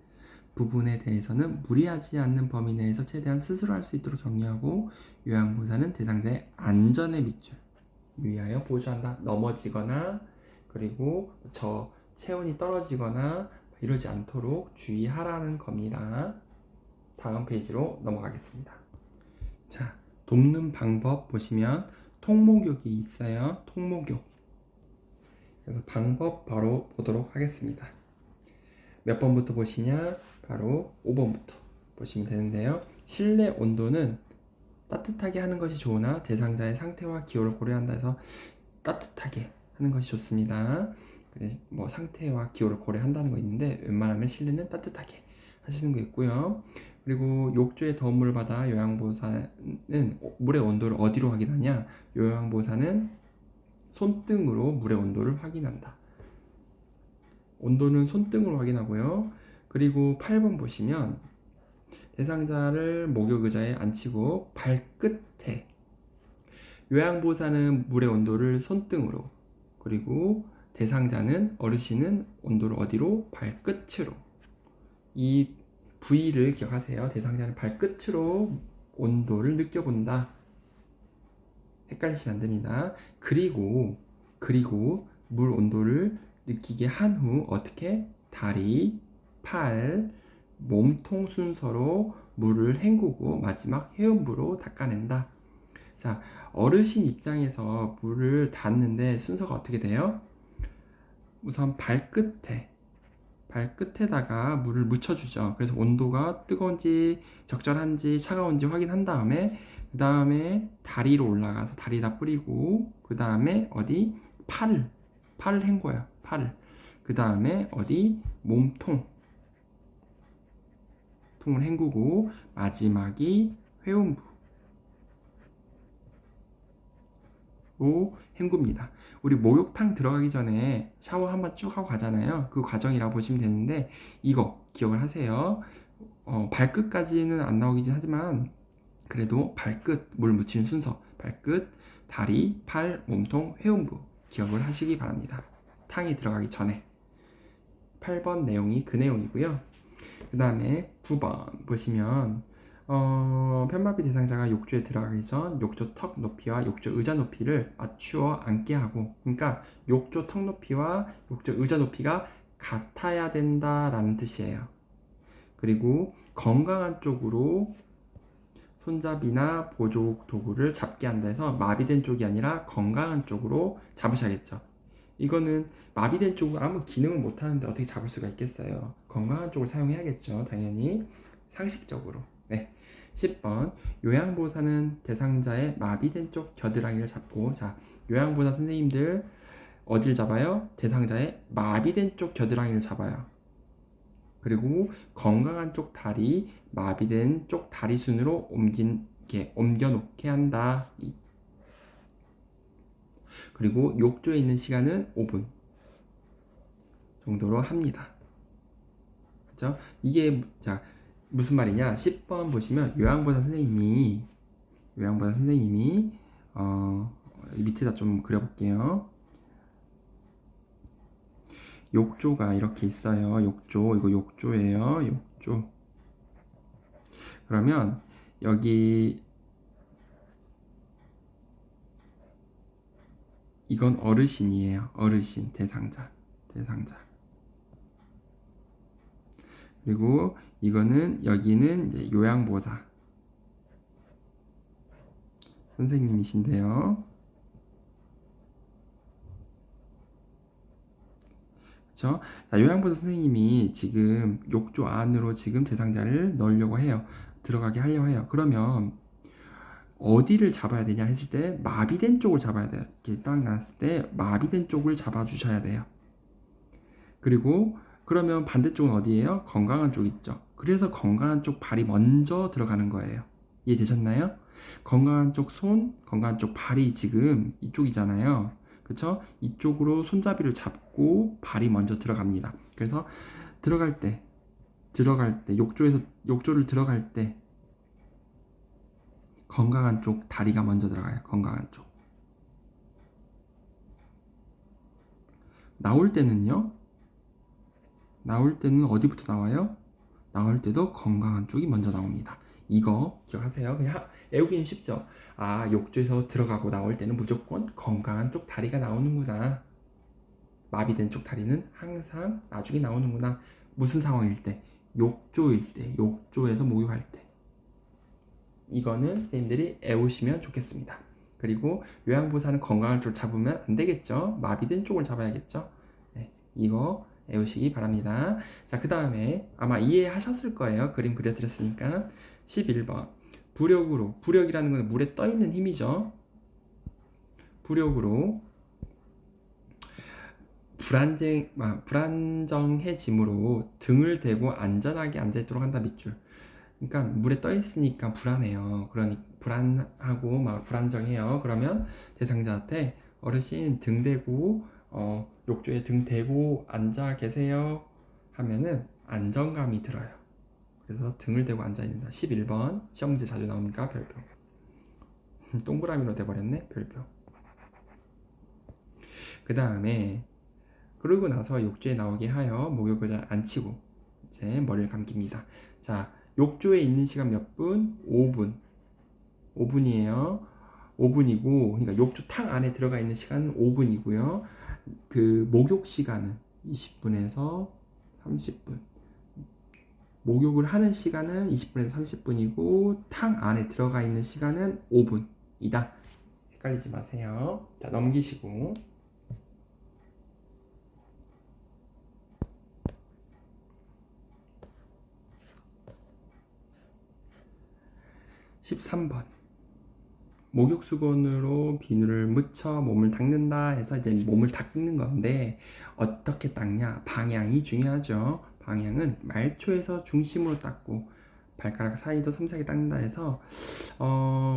부분에 대해서는 무리하지 않는 범위 내에서 최대한 스스로 할 수 있도록 격려하고, 요양보호사는 대상자의 안전에 유의하여 보조한다. 넘어지거나 그리고 체온이 떨어지거나 이러지 않도록 주의하라는 겁니다. 다음 페이지로 넘어가겠습니다. 자, 돕는 방법 보시면 통목욕이 있어요. 통목욕. 그래서 방법 바로 보도록 하겠습니다. 몇 번부터 보시냐? 바로 5번부터 보시면 되는데요. 실내 온도는 따뜻하게 하는 것이 좋으나 대상자의 상태와 기호를 고려한다 해서 따뜻하게 하는 것이 좋습니다. 그래서 뭐 상태와 기호를 고려한다는 거 있는데 웬만하면 실내는 따뜻하게 하시는 거 있고요. 그리고 욕조에 더운 물을 받아 요양보호사는 물의 온도를 어디로 확인하냐? 요양보호사는 손등으로 물의 온도를 확인한다. 온도는 손등으로 확인하고요. 그리고 8번 보시면 대상자를 목욕 의자에 앉히고 발끝에, 요양보호사는 물의 온도를 손등으로, 그리고 대상자는 어르신은 온도를 어디로? 발끝으로. 이 부위를 기억하세요. 대상자는 발끝으로 온도를 느껴본다. 헷갈리시면 안 됩니다. 그리고 물 온도를 느끼게 한 후 어떻게? 다리, 팔, 몸통 순서로 물을 헹구고 마지막 회음부로 닦아낸다. 자, 어르신 입장에서 물을 닿는데 순서가 어떻게 돼요? 우선 발끝에다가 물을 묻혀주죠. 그래서 온도가 뜨거운지 적절한지 차가운지 확인한 다음에, 그 다음에 다리로 올라가서 다리에다 뿌리고, 그 다음에 어디? 팔을 헹궈요. 팔을. 그 다음에 어디? 몸통을 헹구고, 마지막이 회음부 헹굽니다. 우리 목욕탕 들어가기 전에 샤워 한번 쭉 하고 가잖아요. 그 과정이라고 보시면 되는데, 이거 기억을 하세요. 발끝까지는 안 나오긴 하지만 그래도 발끝 물 묻히는 순서, 발끝, 다리, 팔, 몸통, 회음부 기억을 하시기 바랍니다. 탕이 들어가기 전에. 8번 내용이 그 내용이고요. 그 다음에 9번 보시면 편마비 대상자가 욕조에 들어가기 전 욕조 턱 높이와 욕조 의자 높이를 맞추어 앉게 하고, 그러니까 욕조 턱 높이와 욕조 의자 높이가 같아야 된다라는 뜻이에요. 그리고 건강한 쪽으로 손잡이나 보조 도구를 잡게 한다 해서 마비된 쪽이 아니라 건강한 쪽으로 잡으셔야겠죠. 이거는 마비된 쪽은 아무 기능을 못하는데 어떻게 잡을 수가 있겠어요. 건강한 쪽을 사용해야겠죠. 당연히 상식적으로. 네. 10번 요양보호사는 대상자의 마비된 쪽 겨드랑이를 잡고, 자, 요양보호사 선생님들 어디를 잡아요? 대상자의 마비된 쪽 겨드랑이를 잡아요. 그리고 건강한 쪽 다리, 마비된 쪽 다리 순으로 옮겨놓게 한다. 그리고 욕조에 있는 시간은 5분 정도로 합니다. 그렇죠? 이게 자 무슨 말이냐? 10번 보시면 요양보호사 선생님이 밑에다 좀 그려볼게요. 욕조가 이렇게 있어요. 이거 욕조예요. 욕조. 그러면 여기 이건 어르신이에요. 어르신, 대상자. 그리고 여기는 이제 요양보호사 선생님이신데요. 그렇죠? 요양보호사 선생님이 지금 욕조 안으로 지금 대상자를 넣으려고 해요. 들어가게 하려고 해요. 그러면 어디를 잡아야 되냐 했을 때 마비된 쪽을 잡아야 돼요. 이렇게 딱 나왔을 때 마비된 쪽을 잡아주셔야 돼요. 그리고 그러면 반대쪽은 어디예요? 건강한 쪽 있죠. 그래서 건강한 쪽 발이 먼저 들어가는 거예요. 이해되셨나요? 건강한 쪽 손, 건강한 쪽 발이 지금 이쪽이잖아요. 그렇죠? 이쪽으로 손잡이를 잡고 발이 먼저 들어갑니다. 그래서 들어갈 때 욕조를 들어갈 때 건강한 쪽 다리가 먼저 들어가요. 건강한 쪽. 나올 때는 어디부터 나와요? 나올 때도 건강한 쪽이 먼저 나옵니다. 이거 기억하세요. 그냥 외우기는 쉽죠? 아, 욕조에서 들어가고 나올 때는 무조건 건강한 쪽 다리가 나오는구나. 마비된 쪽 다리는 항상 나중에 나오는구나. 무슨 상황일 때? 욕조일 때, 욕조에서 목욕할 때. 이거는 선생님들이 외우시면 좋겠습니다. 그리고 요양보호사는 건강한 쪽을 잡으면 안 되겠죠. 마비된 쪽을 잡아야겠죠. 네, 이거 외우시기 바랍니다. 자, 그 다음에 아마 이해하셨을 거예요. 그림 그려드렸으니까. 11번. 부력이라는 건 물에 떠 있는 힘이죠. 부력으로 불안정해짐으로 등을 대고 안전하게 앉아있도록 한다 밑줄. 그러니까 물에 떠 있으니까 불안해요. 그러니 불안하고 막 불안정해요. 그러면 대상자한테 어르신 등 대고 욕조에 등 대고 앉아 계세요 하면은 안정감이 들어요. 그래서 등을 대고 앉아 있는다. 11번 시험 문제 자주 나오니까 별표. 동그라미로 돼버렸네. 별표. 그 다음에 그러고 나서 욕조에 나오게 하여 목욕을 안 치고 이제 머리를 감깁니다. 자, 욕조에 있는 시간 몇 분? 5분. 5분이에요. 5분이고, 그러니까 욕조 탕 안에 들어가 있는 시간은 5분이고요. 그 목욕 시간은 20분에서 30분. 목욕을 하는 시간은 20분에서 30분이고 탕 안에 들어가 있는 시간은 5분이다. 헷갈리지 마세요. 자, 넘기시고 13번 목욕수건으로 비누를 묻혀 몸을 닦는다 해서 이제 몸을 닦는 건데 어떻게 닦냐? 방향이 중요하죠. 방향은 말초에서 중심으로 닦고 발가락 사이도 섬세하게 닦는다 해서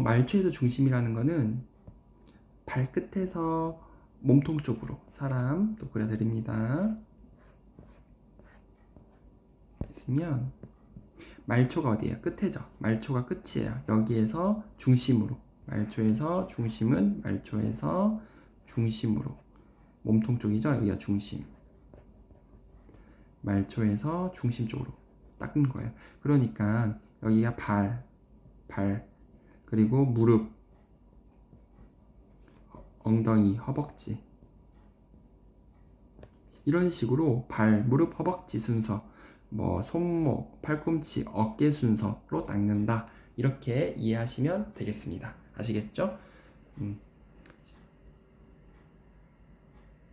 말초에서 중심이라는 거는 발끝에서 몸통 쪽으로 사람 또 그려드립니다. 있으면 말초가 어디예요? 끝에죠. 말초가 끝이에요. 여기에서 중심으로. 말초에서 중심은 말초에서 중심으로. 몸통 쪽이죠. 여기가 중심. 말초에서 중심 쪽으로 닦는 거예요. 그러니까 여기가 발, 그리고 무릎, 엉덩이, 허벅지. 이런 식으로 발, 무릎, 허벅지 순서, 손목, 팔꿈치, 어깨 순서로 닦는다. 이렇게 이해하시면 되겠습니다. 아시겠죠?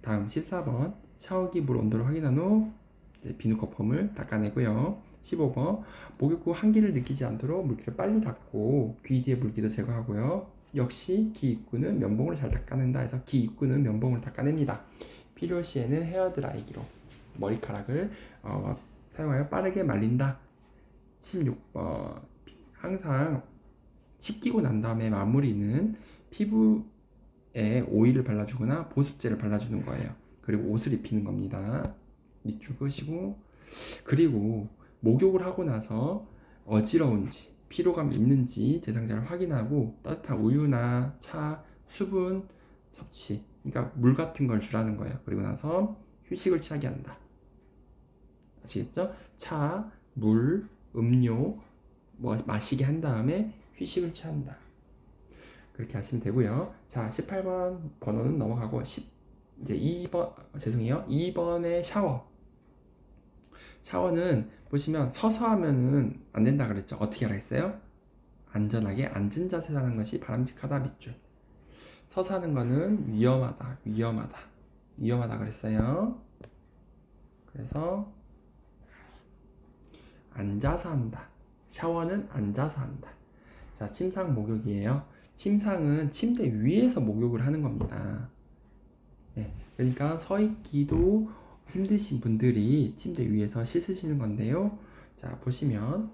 다음 14번 샤워기 물 온도를 확인한 후 비누 거품을 닦아내고요. 15번 목욕 후 한기를 느끼지 않도록 물기를 빨리 닦고 귀 뒤에 물기도 제거하고요. 역시 귀 입구는 면봉으로 잘 닦아낸다 해서 귀 입구는 면봉으로 닦아냅니다. 필요시에는 헤어드라이기로 머리카락을 사용하여 빠르게 말린다. 16번 항상 씻기고 난 다음에 마무리는 피부에 오일을 발라주거나 보습제를 발라주는 거예요. 그리고 옷을 입히는 겁니다. 밑줄 끄시고 그리고 목욕을 하고 나서 어지러운지 피로감 있는지 대상자를 확인하고 따뜻한 우유나 차, 수분 섭취 그러니까 물 같은 걸 주라는 거예요. 그리고 나서 휴식을 취하게 한다. 아시겠죠? 차, 물, 음료 마시게 한 다음에 휴식을 취한다. 그렇게 하시면 되고요. 자, 18번 번호는 넘어가고 이제 2번의 샤워. 샤워는 보시면 서서 하면은 안 된다 그랬죠. 어떻게 하라 했어요? 안전하게 앉은 자세를 하는 것이 바람직하다 밑줄. 서서 하는 거는 위험하다 그랬어요. 그래서 앉아서 한다. 샤워는 앉아서 한다. 자, 침상 목욕이에요. 침상은 침대 위에서 목욕을 하는 겁니다. 네, 그러니까 서 있기도 힘드신 분들이 침대 위에서 씻으시는 건데요. 자, 보시면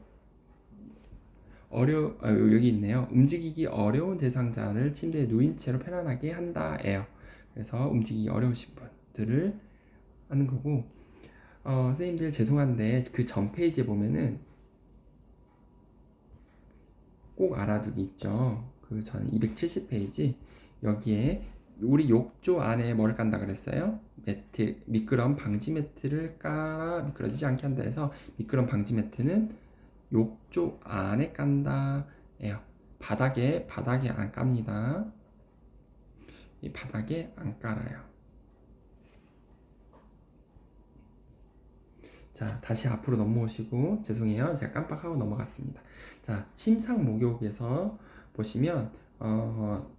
여기 있네요. 움직이기 어려운 대상자를 침대에 누인 채로 편안하게 한다예요. 그래서 움직이기 어려우신 분들을 하는 거고, 선생님들 죄송한데 그 전 페이지에 보면은 꼭 알아두기 있죠. 그 전 270페이지 여기에 우리 욕조 안에 뭐를 깐다 그랬어요? 매트, 미끄럼 방지 매트를 깔아 미끄러지지 않게 한다 해서 미끄럼 방지 매트는 욕조 안에 깐다 예요. 바닥에 안 깝니다. 이 바닥에 안 깔아요. 자, 다시 앞으로 넘어오시고, 죄송해요. 제가 깜빡하고 넘어갔습니다. 자, 침상 목욕에서 보시면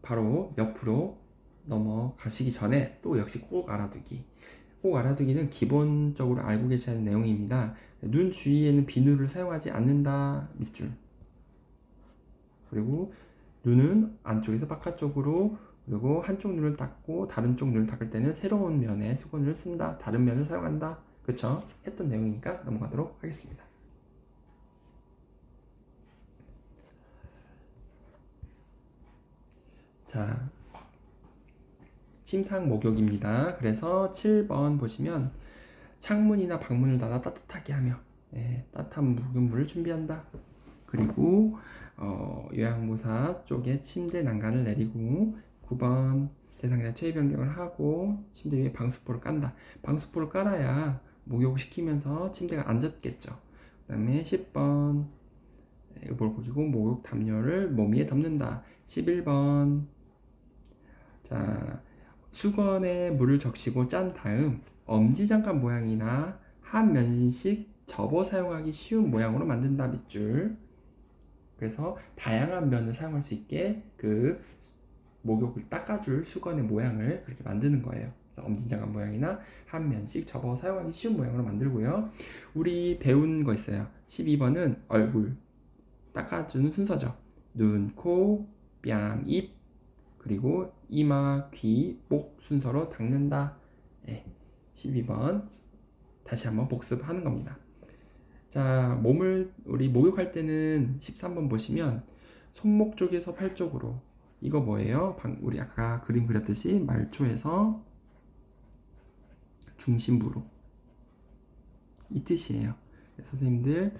바로 옆으로 넘어가시기 전에 또 역시 꼭 알아두기. 꼭 알아두기는 기본적으로 알고 계셔야 하는 내용입니다. 눈 주위에는 비누를 사용하지 않는다 밑줄. 그리고 눈은 안쪽에서 바깥쪽으로, 그리고 한쪽 눈을 닦고 다른 쪽 눈을 닦을 때는 새로운 면에 수건을 쓴다. 다른 면을 사용한다. 그쵸? 했던 내용이니까 넘어가도록 하겠습니다. 자, 침상 목욕입니다. 그래서 7번 보시면 창문이나 방문을 닫아 따뜻하게 하며 따뜻한 목욕물을 준비한다. 그리고 요양무사 쪽에 침대 난간을 내리고 9번 대상자 체위 변경을 하고 침대 위에 방수포를 깐다. 방수포를 깔아야 목욕 시키면서 침대가 안 젖겠죠. 그 다음에 10번 의볼고기고 목욕 담요를 몸 위에 덮는다. 11번 자, 수건에 물을 적시고 짠 다음 엄지장갑 모양이나 한 면씩 접어 사용하기 쉬운 모양으로 만든다 밑줄. 그래서 다양한 면을 사용할 수 있게 그 목욕을 닦아줄 수건의 모양을 그렇게 만드는 거예요. 엄지장갑 모양이나 한 면씩 접어 사용하기 쉬운 모양으로 만들고요. 우리 배운 거 있어요. 12번은 얼굴 닦아주는 순서죠. 눈, 코, 뺨, 입, 그리고 이마, 귀, 목 순서로 닦는다. 12번 다시 한번 복습하는 겁니다. 자, 몸을 우리 목욕할 때는 13번 보시면 손목 쪽에서 팔 쪽으로, 이거 뭐예요? 우리 아까 그림 그렸듯이 말초에서 중심부로, 이 뜻이에요. 선생님들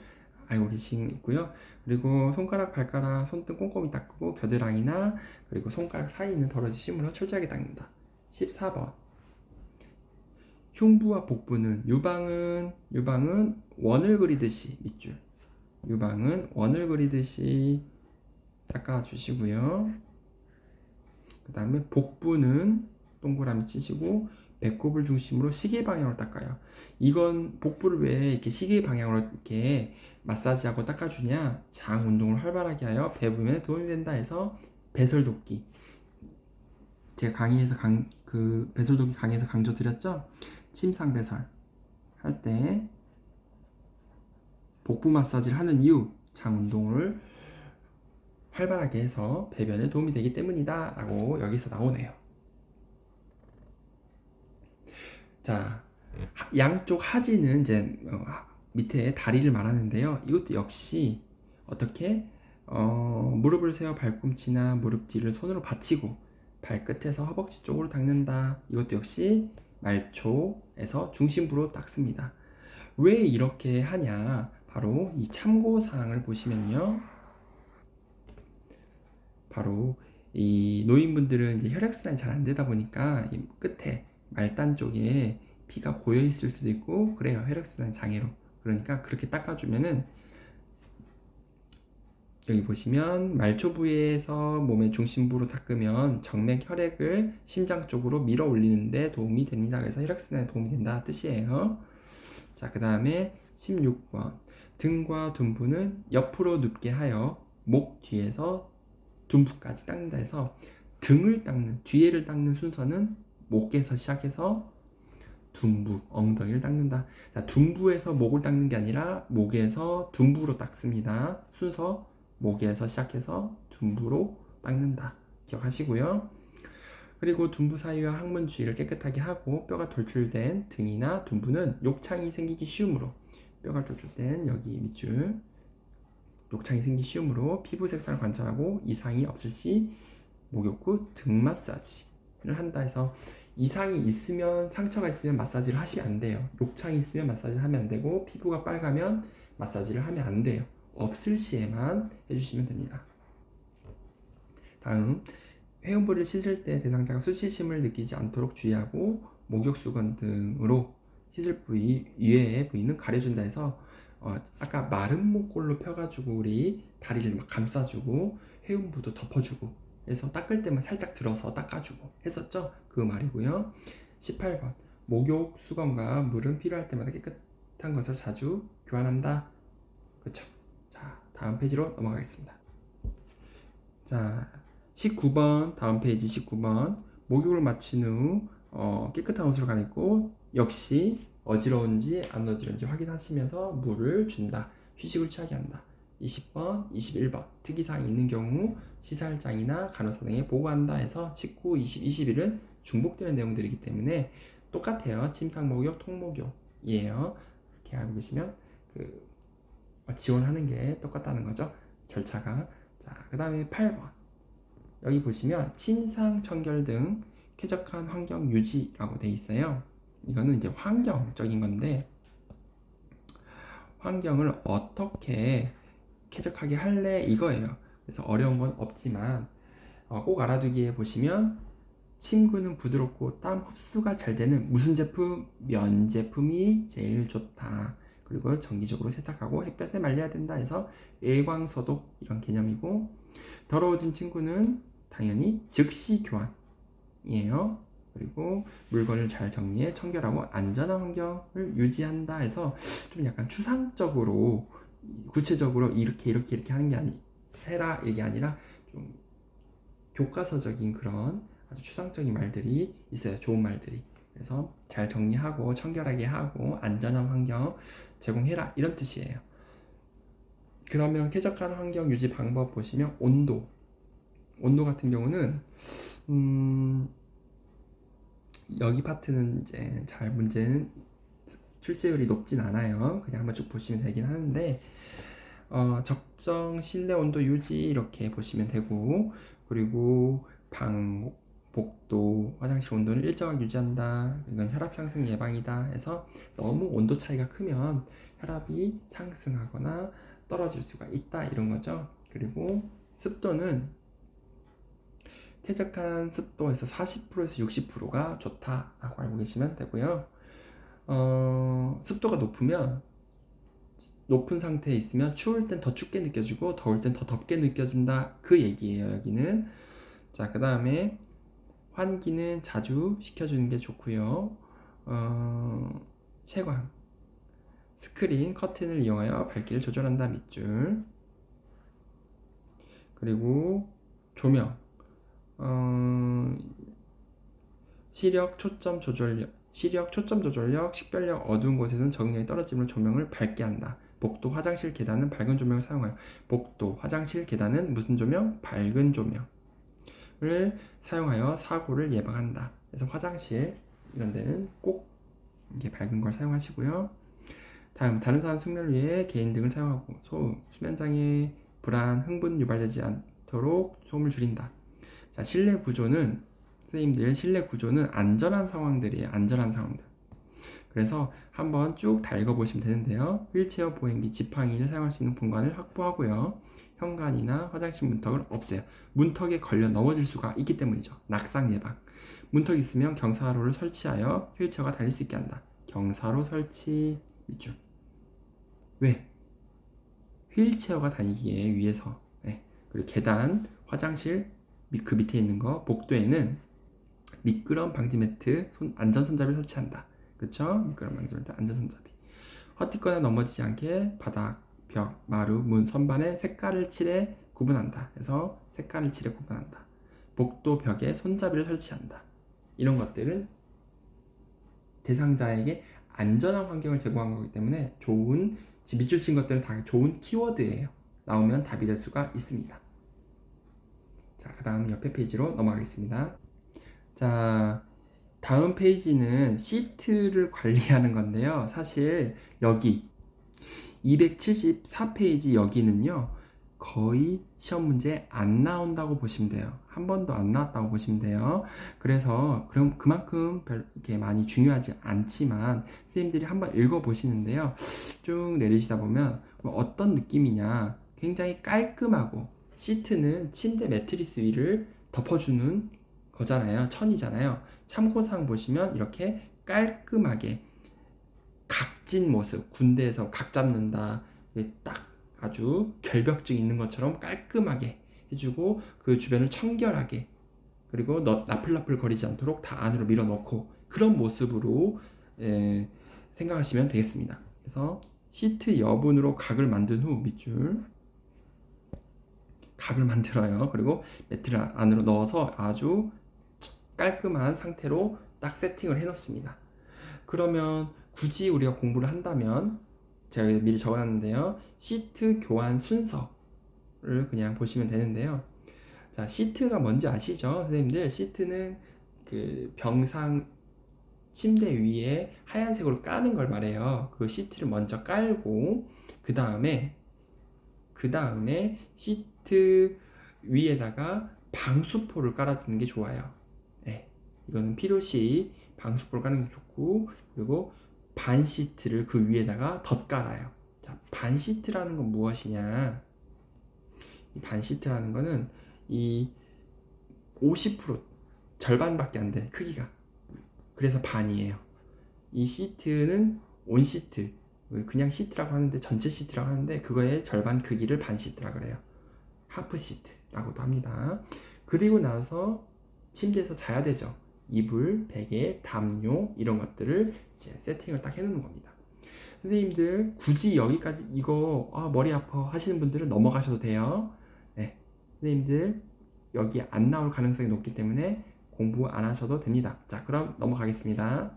알고 계시고요. 그리고 손가락, 발가락, 손등 꼼꼼히 닦고 겨드랑이나 그리고 손가락 사이 있는 더러지 심으로 철저하게 닦는다. 14번 흉부와 복부는 유방은 원을 그리듯이 밑줄, 유방은 원을 그리듯이 닦아주시고요. 그 다음에 복부는 동그라미 치시고 배꼽을 중심으로 시계 방향으로 닦아요. 이건 복부를 왜 이렇게 시계 방향으로 이렇게 마사지하고 닦아주냐? 장 운동을 활발하게 하여 배분에 도움이 된다 해서 배설도끼. 제가 배설도끼 강의에서 강조드렸죠? 침상 배설 할 때 복부 마사지를 하는 이유, 장 운동을 활발하게 해서 배변에 도움이 되기 때문이다 라고 여기서 나오네요. 자, 양쪽 하지는 이제 밑에 다리를 말하는데요. 이것도 역시 어떻게 무릎을 세워 발꿈치나 무릎 뒤를 손으로 받치고 발끝에서 허벅지 쪽으로 닦는다. 이것도 역시 말초에서 중심부로 닦습니다. 왜 이렇게 하냐? 바로 이 참고사항을 보시면요. 바로 이 노인분들은 이제 혈액순환이 잘 안 되다 보니까 이 끝에 말단 쪽에 피가 고여 있을 수도 있고 그래요. 혈액순환 장애로. 그러니까 그렇게 닦아주면은 여기 보시면 말초 부위에서 몸의 중심부로 닦으면 정맥 혈액을 심장 쪽으로 밀어 올리는데 도움이 됩니다. 그래서 혈액순환에 도움이 된다 뜻이에요. 자, 그 다음에 16번 등과 둔부는 옆으로 눕게 하여 목 뒤에서 둔부까지 닦는다 해서 등을 닦는, 뒤에를 닦는 순서는 목에서 시작해서 둔부, 엉덩이를 닦는다. 자, 둔부에서 목을 닦는 게 아니라 목에서 둔부로 닦습니다. 순서 목에서 시작해서 둔부로 닦는다. 기억하시고요. 그리고 둔부 사이와 항문 주위를 깨끗하게 하고 뼈가 돌출된 등이나 둔부는 욕창이 생기기 쉬우므로 뼈가 쫄쫄된 여기 밑줄 녹창이 생기 시험으로 피부 색상을 관찰하고 이상이 없을 시 목욕 후 등 마사지를 한다 해서 이상이 있으면 상처가 있으면 마사지를 하시면 안 돼요. 욕창이 있으면 마사지를 하면 안 되고 피부가 빨가면 마사지를 하면 안 돼요. 없을 시에만 해주시면 됩니다. 다음 회음부를 씻을 때 대상자가 수치심을 느끼지 않도록 주의하고 목욕 수건 등으로 씻을 부위 이외의 부위는 가려준다 해서 아까 마른 목골로 펴가지고 우리 다리를 막 감싸주고 회음부도 덮어주고 해서 닦을 때만 살짝 들어서 닦아주고 했었죠? 그 말이고요. 18번 목욕 수건과 물은 필요할 때마다 깨끗한 것을 자주 교환한다. 그쵸? 자, 다음 페이지로 넘어가겠습니다. 자, 19번 다음 페이지 19번 목욕을 마친 후 깨끗한 옷으로 갈아입고 역시 어지러운지 안 어지러운지 확인하시면서 물을 준다. 휴식을 취하게 한다. 20번, 21번 특이사항이 있는 경우 시설장이나 간호사 등에 보고한다 해서 19, 20, 21은 중복되는 내용들이기 때문에 똑같아요. 침상 목욕, 통목욕이에요. 이렇게 알고 계시면 지원하는 게 똑같다는 거죠. 절차가. 자, 그 다음에 8번 여기 보시면 침상, 청결 등 쾌적한 환경 유지라고 돼 있어요. 이거는 이제 환경적인 건데 환경을 어떻게 쾌적하게 할래 이거예요. 그래서 어려운 건 없지만 꼭 알아두기에 보시면 침구는 부드럽고 땀 흡수가 잘 되는 무슨 제품? 면 제품이 제일 좋다. 그리고 정기적으로 세탁하고 햇볕에 말려야 된다 해서 일광소독 이런 개념이고 더러워진 침구는 당연히 즉시 교환이에요. 그리고 물건을 잘 정리해 청결하고 안전한 환경을 유지한다 해서 좀 약간 추상적으로 구체적으로 이렇게 하는 게 해라 이게 아니라 좀 교과서적인 그런 아주 추상적인 말들이 있어요. 좋은 말들이. 그래서 잘 정리하고 청결하게 하고 안전한 환경 제공해라 이런 뜻이에요. 그러면 쾌적한 환경 유지 방법 보시면 온도 같은 경우는 여기 파트는 이제 잘 문제는 출제율이 높진 않아요. 그냥 한번 쭉 보시면 되긴 하는데 적정 실내 온도 유지 이렇게 보시면 되고 그리고 방, 복도, 화장실 온도를 일정하게 유지한다. 이건 혈압 상승 예방이다 해서 너무 온도 차이가 크면 혈압이 상승하거나 떨어질 수가 있다 이런 거죠. 그리고 습도는 쾌적한 습도에서 40%에서 60%가 좋다라고 알고 계시면 되고요. 습도가 높은 상태에 있으면 추울 땐 더 춥게 느껴지고 더울 땐 더 덥게 느껴진다 그 얘기예요. 여기는. 자, 그 다음에 환기는 자주 시켜주는 게 좋고요. 채광, 스크린, 커튼을 이용하여 밝기를 조절한다 밑줄. 그리고 조명, 시력, 초점 조절력, 식별력, 어두운 곳에서는 적응력이 떨어지므로 조명을 밝게 한다. 복도, 화장실, 계단은 밝은 조명을 사용하여 복도, 화장실, 계단은 무슨 조명? 밝은 조명을 사용하여 사고를 예방한다. 그래서 화장실 이런 데는 꼭 이게 밝은 걸 사용하시고요. 다른 사람 숙면을 위해 개인 등을 사용하고 소음, 수면장애, 불안, 흥분 유발되지 않도록 소음을 줄인다. 자, 실내 구조는 안전한 상황들이에요. 안전한 상황들. 그래서 한번 쭉 다 읽어보시면 되는데요. 휠체어, 보행기, 지팡이를 사용할 수 있는 공간을 확보하고요. 현관이나 화장실 문턱을 없애요. 문턱에 걸려 넘어질 수가 있기 때문이죠. 낙상 예방. 문턱이 있으면 경사로를 설치하여 휠체어가 달릴 수 있게 한다. 경사로 설치 밑줄. 왜? 휠체어가 다니기에 위해서. 네. 그리고 계단, 화장실 그 밑에 있는 거 복도에는 미끄럼 방지 매트, 안전손잡이를 설치한다. 그쵸? 미끄럼 방지 매트, 안전손잡이. 헛디거나 넘어지지 않게 바닥, 벽, 마루, 문, 선반에 색깔을 칠해 구분한다. 그래서 색깔을 칠해 구분한다. 복도 벽에 손잡이를 설치한다. 이런 것들은 대상자에게 안전한 환경을 제공한 거기 때문에 좋은 밑줄 친 것들은 다 좋은 키워드예요. 나오면 답이 될 수가 있습니다. 자, 그 다음 옆에 페이지로 넘어가겠습니다. 자, 다음 페이지는 시트를 관리하는 건데요. 사실 여기 274페이지 여기는요, 거의 시험 문제 안 나온다고 보시면 돼요. 한 번도 안 나왔다고 보시면 돼요. 그래서 그럼 그만큼 이렇게 많이 중요하지 않지만 선생님들이 한번 읽어보시는데요, 쭉 내리시다 보면 어떤 느낌이냐, 굉장히 깔끔하고, 시트는 침대 매트리스 위를 덮어주는 거잖아요. 천이잖아요. 참고사항 보시면 이렇게 깔끔하게 각진 모습, 군대에서 각 잡는다, 딱 아주 결벽증 있는 것처럼 깔끔하게 해주고, 그 주변을 청결하게, 그리고 나풀나풀 거리지 않도록 다 안으로 밀어넣고, 그런 모습으로 생각하시면 되겠습니다. 그래서 시트 여분으로 각을 만든 후 밑줄 각을 만들어요. 그리고 매트를 안으로 넣어서 아주 깔끔한 상태로 딱 세팅을 해 놓습니다. 그러면 굳이 우리가 공부를 한다면, 제가 미리 적어놨는데요, 시트 교환 순서를 그냥 보시면 되는데요. 자, 시트가 뭔지 아시죠? 선생님들, 시트는 그 병상 침대 위에 하얀색으로 까는 걸 말해요. 그 시트를 먼저 깔고, 그 다음에 시트 위에다가 방수포를 깔아주는 게 좋아요. 네, 이거는 필요시 방수포를 까는 게 좋고, 그리고 반 시트를 그 위에다가 덧깔아요. 자, 반 시트라는 건 무엇이냐? 이 반 시트라는 거는 이 50% 절반밖에 안 돼, 크기가. 그래서 반이에요. 이 시트는 온 시트, 그냥 시트라고 하는데, 전체 시트라고 하는데, 그거의 절반 크기를 반 시트라고 그래요. 하프 시트라고도 합니다. 그리고 나서 침대에서 자야 되죠. 이불, 베개, 담요 이런 것들을 이제 세팅을 딱 해놓는 겁니다. 선생님들 굳이 여기까지 이거 머리 아파 하시는 분들은 넘어가셔도 돼요. 네, 선생님들 여기 안 나올 가능성이 높기 때문에 공부 안 하셔도 됩니다. 자, 그럼 넘어가겠습니다.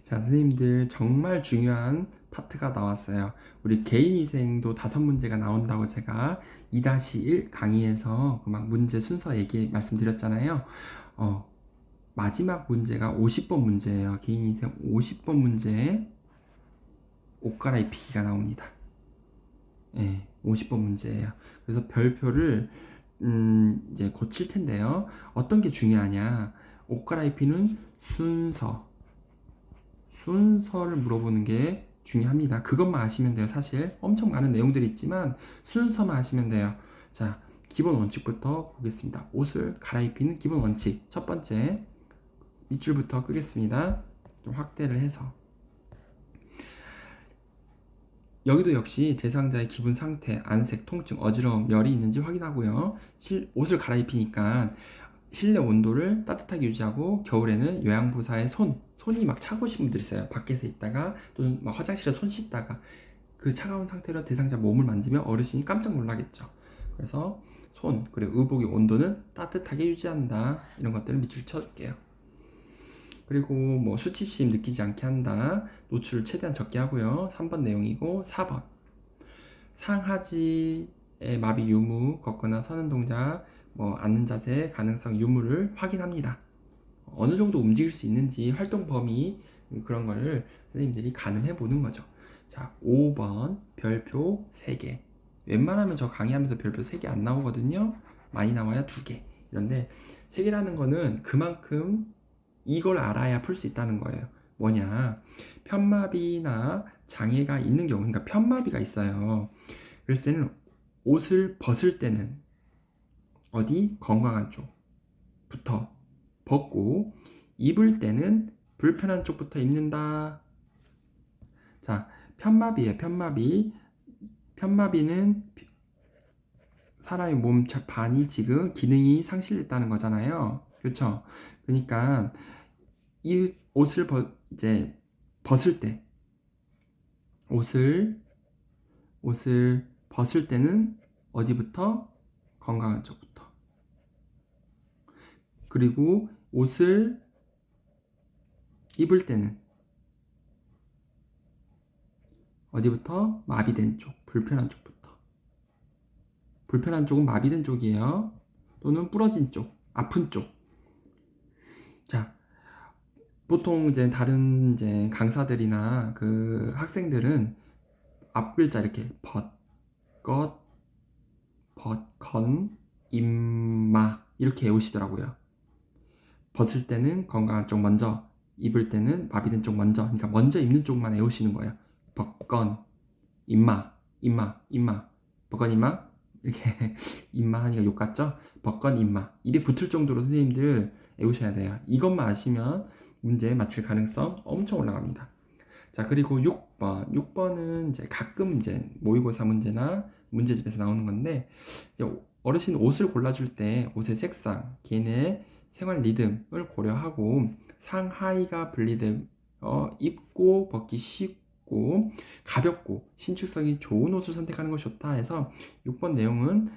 자, 선생님들 정말 중요한 파트가 나왔어요. 우리 개인위생도 5문제가 나온다고 제가 2-1 강의에서 그 막 문제 순서 말씀드렸잖아요. 마지막 문제가 50번 문제예요. 개인위생 50번 문제 옷 갈아입히기가 나옵니다. 네, 50번 문제예요. 그래서 별표를 이제 고칠 텐데요. 어떤 게 중요하냐? 옷 갈아입히는 순서를 물어보는 게 중요합니다. 그것만 아시면 돼요. 사실 엄청 많은 내용들이 있지만 순서만 아시면 돼요. 자, 기본 원칙부터 보겠습니다. 옷을 갈아입히는 기본 원칙. 첫 번째, 밑줄부터 끄겠습니다. 좀 확대를 해서. 여기도 역시 대상자의 기분 상태, 안색, 통증, 어지러움, 열이 있는지 확인하고요. 옷을 갈아입히니까 실내 온도를 따뜻하게 유지하고, 겨울에는 요양보사의 손이 막 차고신 분들 있어요. 밖에서 있다가 또는 막 화장실에 손 씻다가 그 차가운 상태로 대상자 몸을 만지면 어르신이 깜짝 놀라겠죠. 그래서 그리고 의복의 온도는 따뜻하게 유지한다. 이런 것들을 밑줄 쳐줄게요. 그리고 뭐 수치심 느끼지 않게 한다. 노출을 최대한 적게 하고요. 3번 내용이고, 4번 상하지의 마비 유무, 걷거나 서는 동작, 앉는 자세 가능성 유무를 확인합니다. 어느 정도 움직일 수 있는지 활동 범위, 그런 거를 선생님들이 가늠해 보는 거죠. 자, 5번 별표 3개. 웬만하면 저 강의하면서 별표 3개 안 나오거든요. 많이 나와야 2개. 이런데 3개라는 거는 그만큼 이걸 알아야 풀 수 있다는 거예요. 뭐냐, 편마비나 장애가 있는 경우, 그러니까 편마비가 있어요. 그랬을 때는 옷을 벗을 때는 어디 건강한 쪽부터 벗고, 입을 때는 불편한 쪽부터 입는다. 자, 편마비예요. 편마비는 사람의 몸 반이 지금 기능이 상실됐다는 거잖아요. 그렇죠? 그러니까 이 옷을 이제 벗을 때, 옷을 벗을 때는 어디부터? 건강한 쪽부터. 그리고 옷을 입을 때는 어디부터? 마비된 쪽, 불편한 쪽부터. 불편한 쪽은 마비된 쪽이에요. 또는 부러진 쪽, 아픈 쪽. 자, 보통 이제 다른 이제 강사들이나 그 학생들은 앞 글자 이렇게 건, 임마 이렇게 외우시더라고요. 벗을 때는 건강한 쪽 먼저, 입을 때는 마비된 쪽 먼저. 그러니까 먼저 입는 쪽만 외우시는 거예요. 벗건, 임마, 벗건, 임마. 이렇게 임마 하니까 욕 같죠? 벗건, 임마. 입에 붙을 정도로 선생님들 외우셔야 돼요. 이것만 아시면 문제 맞힐 가능성 엄청 올라갑니다. 자, 그리고 6번. 6번은 이제 가끔 이제 모의고사 문제나 문제집에서 나오는 건데, 이제 어르신 옷을 골라줄 때 옷의 색상, 개인의 생활 리듬을 고려하고 상하의가 분리되어 입고 벗기 쉽고 가볍고 신축성이 좋은 옷을 선택하는 것이 좋다 해서 6번 내용은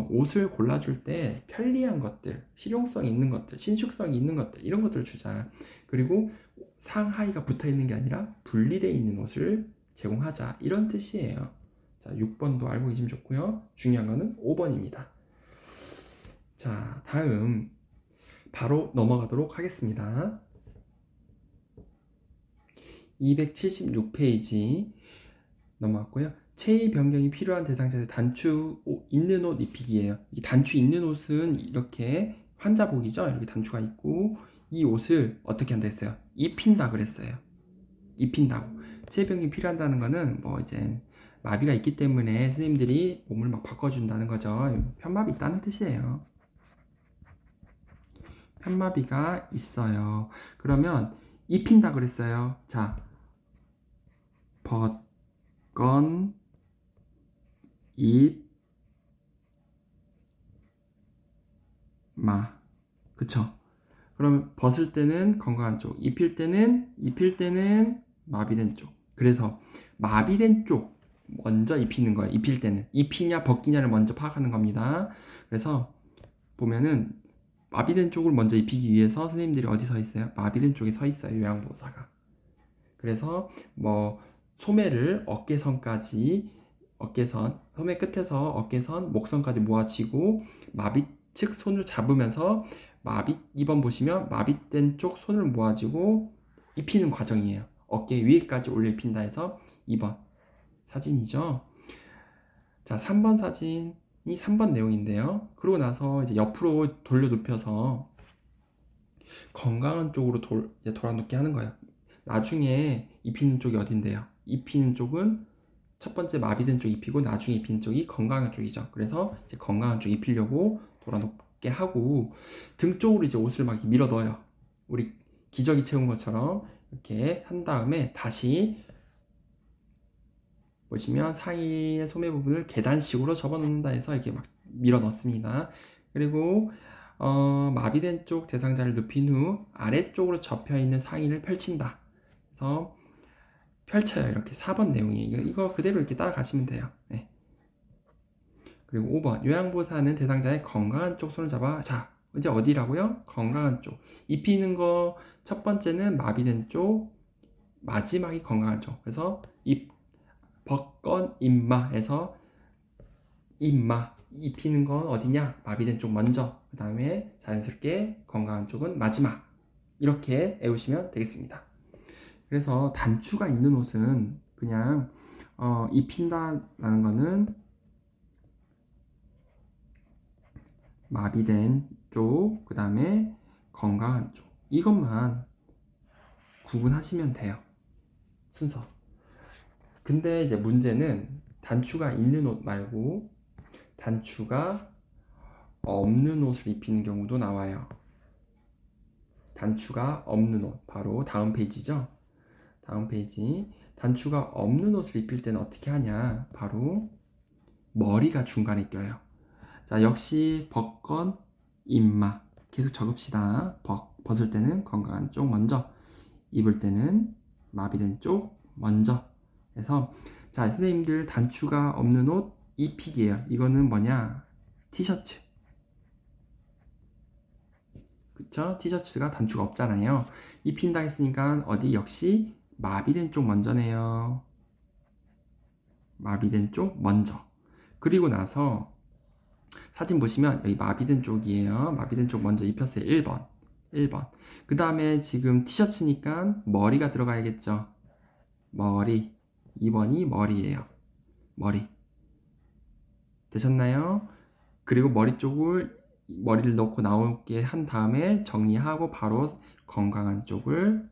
옷을 골라줄 때 편리한 것들, 실용성이 있는 것들, 신축성이 있는 것들 이런 것들을 주자. 그리고 상하의가 붙어 있는 게 아니라 분리되어 있는 옷을 제공하자 이런 뜻이에요. 자, 6번도 알고 계시면 좋고요. 중요한 거는 5번입니다. 자, 다음 바로 넘어가도록 하겠습니다. 276페이지 넘어갔고요. 체의 변경이 필요한 대상자의 단추 있는 옷 입히기예요. 이 단추 있는 옷은 이렇게 환자복이죠. 이렇게 단추가 있고 이 옷을 어떻게 한다 했어요? 입힌다 그랬어요. 입힌다고. 체의 변경이 필요하다는 거는 뭐 이제 마비가 있기 때문에 선생님들이 몸을 막 바꿔준다는 거죠. 편마비 있다는 뜻이에요. 편마비가 있어요. 그러면 입힌다 그랬어요. 자, 벗건 입마. 그쵸? 그러면 벗을 때는 건강한 쪽, 입힐 때는 마비된 쪽. 그래서 마비된 쪽 먼저 입히는 거예요. 입힐 때는 입히냐 벗기냐를 먼저 파악하는 겁니다. 그래서 보면은 마비된 쪽을 먼저 입히기 위해서 선생님들이 어디 서 있어요? 마비된 쪽에 서 있어요. 요양보호사가. 그래서 뭐 소매를 어깨선까지 소매 끝에서 어깨선, 목선까지 모아치고 마비 측 손을 잡으면서 2번 보시면 마비된 쪽 손을 모아지고 입히는 과정이에요. 어깨 위에까지 올려 입힌다 해서 2번 사진이죠. 자, 3번 사진이 3번 내용인데요. 그러고 나서 이제 옆으로 돌려 눕혀서 건강한 쪽으로 돌아눕게 하는 거예요. 나중에 입히는 쪽이 어딘데요? 입히는 쪽은 첫 번째 마비된 쪽 입히고 나중에 입히는 쪽이 건강한 쪽이죠. 그래서 이제 건강한 쪽 입히려고 돌아눕게 하고 등 쪽으로 이제 옷을 막 밀어 넣어요. 우리 기저귀 채운 것처럼 이렇게 한 다음에 다시 보시면 상의의 소매 부분을 계단식으로 접어 놓는다 해서 이렇게 막 밀어 넣습니다. 그리고 마비된 쪽 대상자를 눕힌 후 아래쪽으로 접혀 있는 상의를 펼친다. 그래서 펼쳐요. 이렇게 4번 내용이에요. 이거 그대로 이렇게 따라가시면 돼요. 네. 그리고 5번 요양보호사는 대상자의 건강한 쪽 손을 잡아 자 이제 어디라고요? 건강한 쪽. 입히는 거 첫 번째는 마비된 쪽, 마지막이 건강한 쪽. 그래서 벗건 임마 해서 임마 입히는 건 어디냐? 마비된 쪽 먼저. 그 다음에 자연스럽게 건강한 쪽은 마지막. 이렇게 외우시면 되겠습니다. 그래서 단추가 있는 옷은 그냥 입힌다라는 거는 마비된 쪽, 그 다음에 건강한 쪽 이것만 구분하시면 돼요. 순서. 근데 이제 문제는 단추가 있는 옷 말고 단추가 없는 옷을 입히는 경우도 나와요. 단추가 없는 옷 바로 다음 페이지죠. 다음 페이지. 단추가 없는 옷을 입힐 때는 어떻게 하냐? 바로 머리가 중간에 껴요. 자, 역시 벗건 임마 계속 적읍시다. 벗을 때는 건강한 쪽 먼저, 입을 때는 마비된 쪽 먼저. 그래서 자, 선생님들 단추가 없는 옷 입히기예요. 이거는 뭐냐? 티셔츠. 그쵸? 티셔츠가 단추가 없잖아요. 입힌다 했으니까 어디 역시 마비된 쪽 먼저네요. 마비된 쪽 먼저. 그리고 나서 사진 보시면 여기 마비된 쪽이에요. 마비된 쪽 먼저 입혔어요. 1번. 그 다음에 지금 티셔츠니까 머리가 들어가야겠죠. 머리. 2번이 머리예요. 머리. 되셨나요? 그리고 머리를 넣고 나오게 한 다음에 정리하고 바로 건강한 쪽을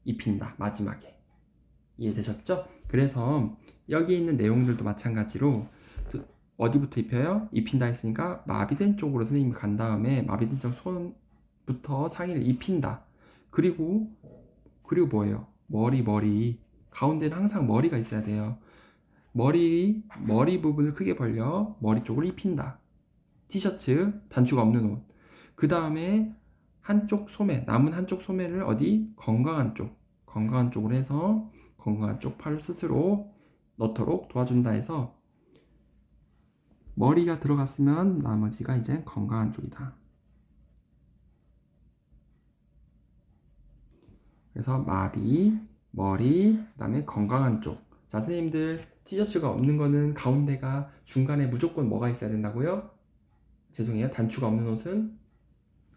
입힌다. 마지막에. 이해되셨죠? 그래서 여기 있는 내용들도 마찬가지로 어디부터 입혀요? 입힌다 했으니까 마비된 쪽으로 선생님이 간 다음에 마비된 쪽 손부터 상의를 입힌다. 그리고 뭐예요? 머리. 가운데는 항상 머리가 있어야 돼요. 머리 부분을 크게 벌려 머리 쪽을 입힌다. 티셔츠, 단추가 없는 옷. 그 다음에 남은 한쪽 소매를 어디? 건강한 쪽으로 해서 건강한 쪽 팔을 스스로 넣도록 도와준다 해서 머리가 들어갔으면 나머지가 이제 건강한 쪽이다. 그래서 마비, 머리, 그 다음에 건강한 쪽. 자, 선생님들 티셔츠가 없는 거는 가운데가 중간에 무조건 뭐가 있어야 된다고요? 죄송해요. 단추가 없는 옷은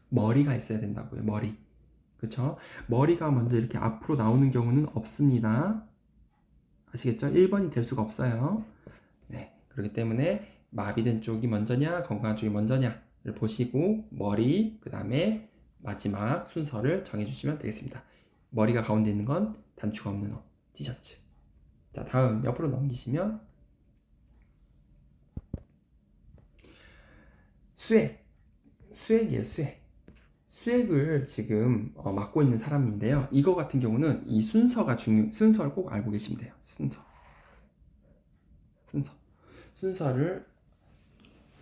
머리가 있어야 된다고요. 머리. 그쵸? 머리가 먼저 이렇게 앞으로 나오는 경우는 없습니다. 아시겠죠? 1번이 될 수가 없어요. 네. 그렇기 때문에 마비된 쪽이 먼저냐, 건강한 쪽이 먼저냐를 보시고 머리, 그 다음에 마지막 순서를 정해주시면 되겠습니다. 머리가 가운데 있는 건 단추가 없는 옷, 티셔츠. 자, 다음 옆으로 넘기시면 수액이에요. 수액을 지금 맡고 있는 사람인데요. 이거 같은 경우는 이 순서를 꼭 알고 계시면 돼요. 순서를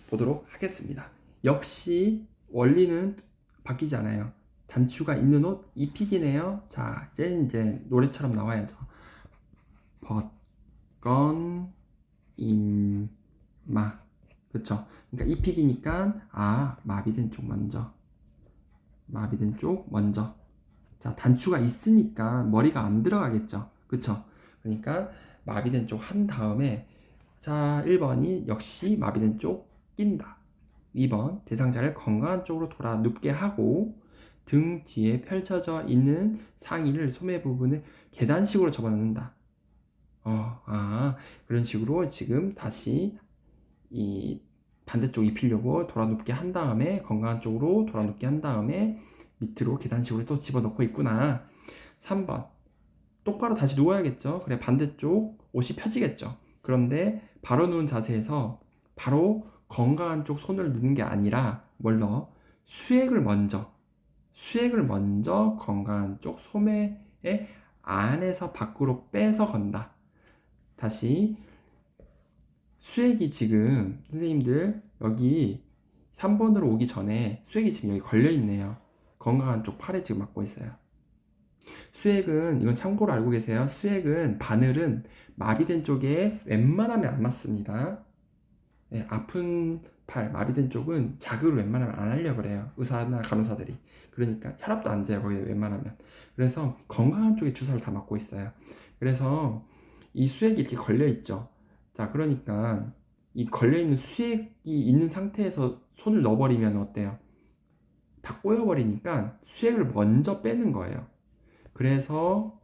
보도록 하겠습니다. 역시 원리는 바뀌지 않아요. 단추가 있는 옷 입히기네요. 자, 이제 노래처럼 나와야죠. 벗건 임마. 그쵸? 그러니까 입히기니까 마비된 쪽 먼저. 자, 단추가 있으니까 머리가 안 들어가겠죠. 그쵸? 그러니까 마비된 쪽 한 다음에 자, 1번이 역시 마비된 쪽 낀다. 2번 대상자를 건강한 쪽으로 돌아 눕게 하고 등 뒤에 펼쳐져 있는 상의를 소매 부분을 계단식으로 접어넣는다. 그런 식으로 지금 다시 이 반대쪽 입히려고 돌아 눕게 한 다음에 건강한 쪽으로 돌아 눕게 한 다음에 밑으로 계단식으로 또 집어넣고 있구나. 3번 똑바로 다시 누워야겠죠. 그래 반대쪽 옷이 펴지겠죠. 그런데 바로 누운 자세에서 바로 건강한 쪽 손을 넣는 게 아니라 뭘 넣어? 수액을 먼저 건강한 쪽 소매의 안에서 밖으로 빼서 건다. 다시 수액이 지금 선생님들 여기 3번으로 오기 전에 수액이 지금 여기 걸려 있네요. 건강한 쪽 팔에 지금 맞고 있어요. 수액은 이건 참고로 알고 계세요. 수액은 바늘은 마비된 쪽에 웬만하면 안 맞습니다. 네, 아픈 팔 마비된 쪽은 자극을 웬만하면 안 하려고 그래요. 의사나 간호사들이. 그러니까 혈압도 안 재요. 거기에 웬만하면. 그래서 건강한 쪽에 주사를 다 맞고 있어요. 그래서 이 수액이 이렇게 걸려 있죠. 자, 그러니까 이 걸려 있는 수액이 있는 상태에서 손을 넣어버리면 어때요? 다 꼬여버리니까 수액을 먼저 빼는 거예요. 그래서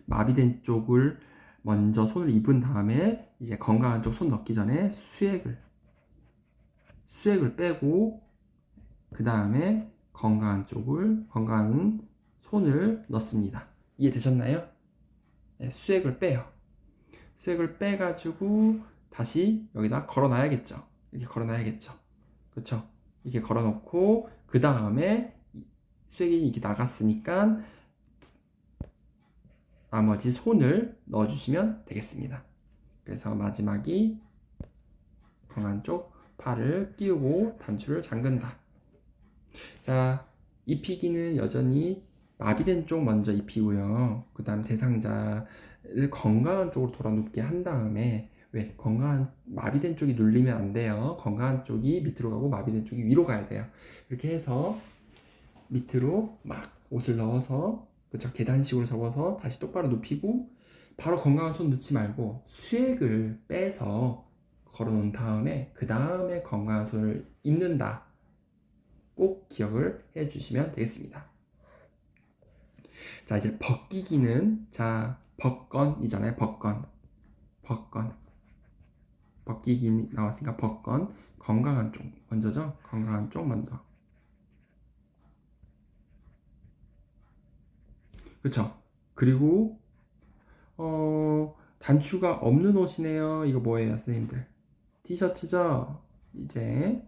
마비된 쪽을 먼저 손을 입은 다음에 이제 건강한 쪽 손 넣기 전에 수액을 빼고 그 다음에 건강한 손을 넣습니다. 이해되셨나요? 네, 수액을 빼요. 수액을 빼가지고 다시 여기다 걸어놔야겠죠. 이렇게 걸어놔야겠죠. 그렇죠? 이렇게 걸어놓고 그 다음에 수액이 이렇게 나갔으니까 나머지 손을 넣어주시면 되겠습니다. 그래서 마지막이 건강한 쪽 팔을 끼우고 단추를 잠근다. 자, 입히기는 여전히 마비된 쪽 먼저 입히고요. 그 다음 대상자를 건강한 쪽으로 돌아 눕게 한 다음에 마비된 쪽이 눌리면 안 돼요. 건강한 쪽이 밑으로 가고 마비된 쪽이 위로 가야 돼요. 이렇게 해서 밑으로 막 옷을 넣어서 그쵸? 계단식으로 접어서 다시 똑바로 눕히고 바로 건강한 손 넣지 말고 수액을 빼서 걸어 놓은 다음에 그 다음에 건강한 손을 입는다. 꼭 기억을 해 주시면 되겠습니다. 자, 이제 벗기기는 자 벗건이잖아요. 벗건. 벗기기 나왔으니까 벗건. 건강한 쪽 먼저죠. 건강한 쪽 먼저. 그쵸? 그리고 단추가 없는 옷이네요. 이거 뭐예요, 선생님들? 티셔츠죠? 이제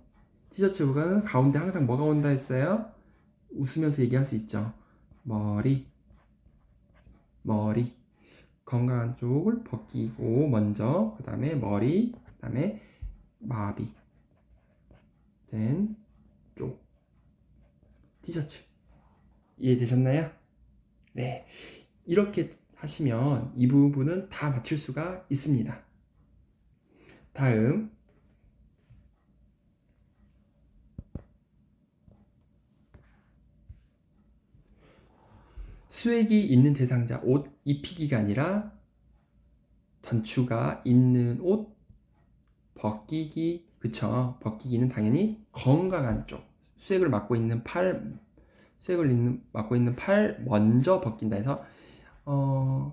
티셔츠가 가운데 항상 뭐가 온다 했어요? 웃으면서 얘기할 수 있죠. 머리. 건강한 쪽을 벗기고 먼저, 그 다음에 머리, 그 다음에 마비 된 쪽 티셔츠. 이해되셨나요? 네. 이렇게 하시면 이 부분은 다 맞출 수가 있습니다. 다음, 수액이 있는 대상자 옷 입히기가 아니라 단추가 있는 옷 벗기기. 그쵸? 벗기기는 당연히 건강한 쪽, 수액을 맡고 있는 팔, 맡고 있는 팔 먼저 벗긴다 해서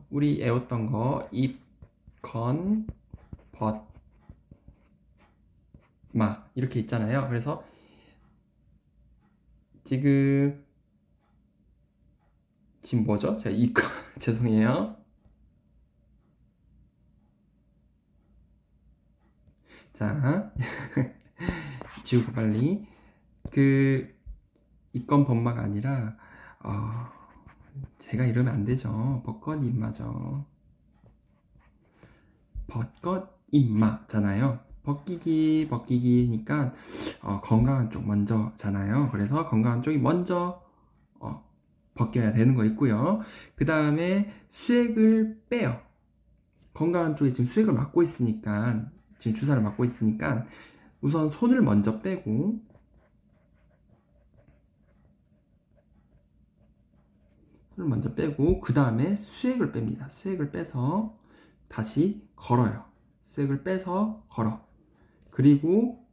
우리 애웠던 거 입, 건, 벗, 마 이렇게 있잖아요. 그래서 지금 뭐죠? 제가 이거 죄송해요. 자, 지우고 빨리. 이건 범마가 아니라 제가 이러면 안 되죠. 벚꽃 입마죠. 벚꽃 입마잖아요. 벗기기니까 건강한 쪽 먼저잖아요. 그래서 건강한 쪽이 먼저 벗겨야 되는 거 있고요. 그 다음에 수액을 빼요. 건강한 쪽에 지금 수액을 맞고 있으니까, 지금 주사를 맞고 있으니까 우선 손을 먼저 빼고, 그 다음에 수액을 뺍니다. 수액을 빼서 다시 걸어요. 수액을 빼서 걸어. 그리고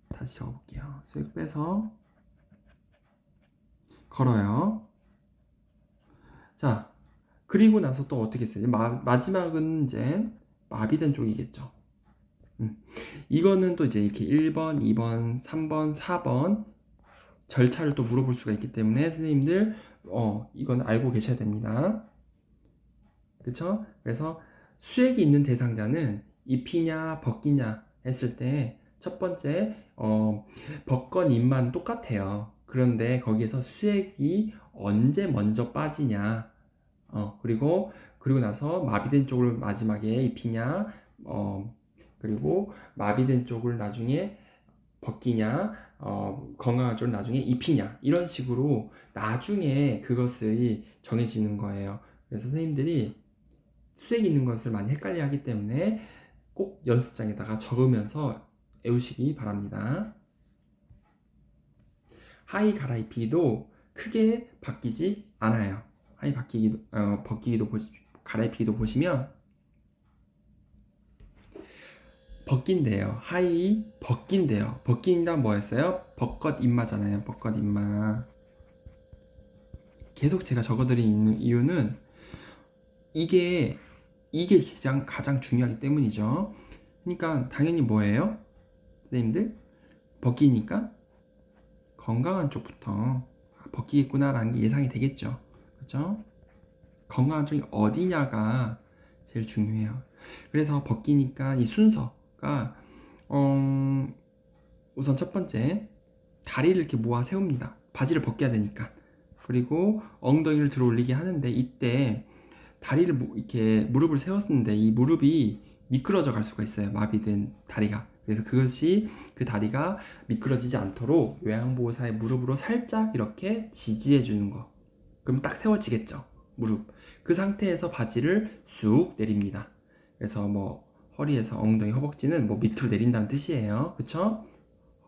다시 적어볼게요. 수액 빼서 걸어요. 자, 그리고 나서 또 어떻게 했어요? 마지막은 이제 마비된 쪽이겠죠. 이거는 또 이제 이렇게 1번, 2번, 3번, 4번 절차를 또 물어볼 수가 있기 때문에 선생님들 이건 알고 계셔야 됩니다. 그렇죠? 그래서 수액이 있는 대상자는 입히냐 벗기냐 했을 때 첫 번째 벗건 입만 똑같아요. 그런데 거기에서 수액이 언제 먼저 빠지냐, 그리고 나서 마비된 쪽을 마지막에 입히냐, 그리고 마비된 쪽을 나중에 벗기냐, 건강한 쪽을 나중에 입히냐, 이런 식으로 나중에 그것이 정해지는 거예요. 그래서 선생님들이 수액 있는 것을 많이 헷갈려 하기 때문에 꼭 연습장에다가 적으면서 외우시기 바랍니다. 하의 갈아입히기도 크게 바뀌지 않아요. 하의 벗기기도 갈아입히기도 보시면 벗긴대요. 하의 벗긴대요. 벗긴다 뭐였어요? 벚꽃 입마잖아요. 벚꽃 입마. 계속 제가 적어드린 이유는 이게 가장 중요하기 때문이죠. 그러니까 당연히 뭐예요? 선생님들 벗기니까 건강한 쪽부터 벗기겠구나라는 게 예상이 되겠죠. 그렇죠? 건강한 쪽이 어디냐가 제일 중요해요. 그래서 벗기니까 이 순서가 우선 첫 번째 다리를 이렇게 모아 세웁니다. 바지를 벗겨야 되니까. 그리고 엉덩이를 들어 올리게 하는데 이때 다리를 이렇게 무릎을 세웠는데 이 무릎이 미끄러져 갈 수가 있어요. 마비된 다리가. 그래서 그 다리가 미끄러지지 않도록 요양보호사의 무릎으로 살짝 이렇게 지지해 주는 거. 그럼 딱 세워지겠죠. 무릎. 그 상태에서 바지를 쑥 내립니다. 그래서 뭐 허리에서 엉덩이, 허벅지는 뭐 밑으로 내린다는 뜻이에요. 그쵸?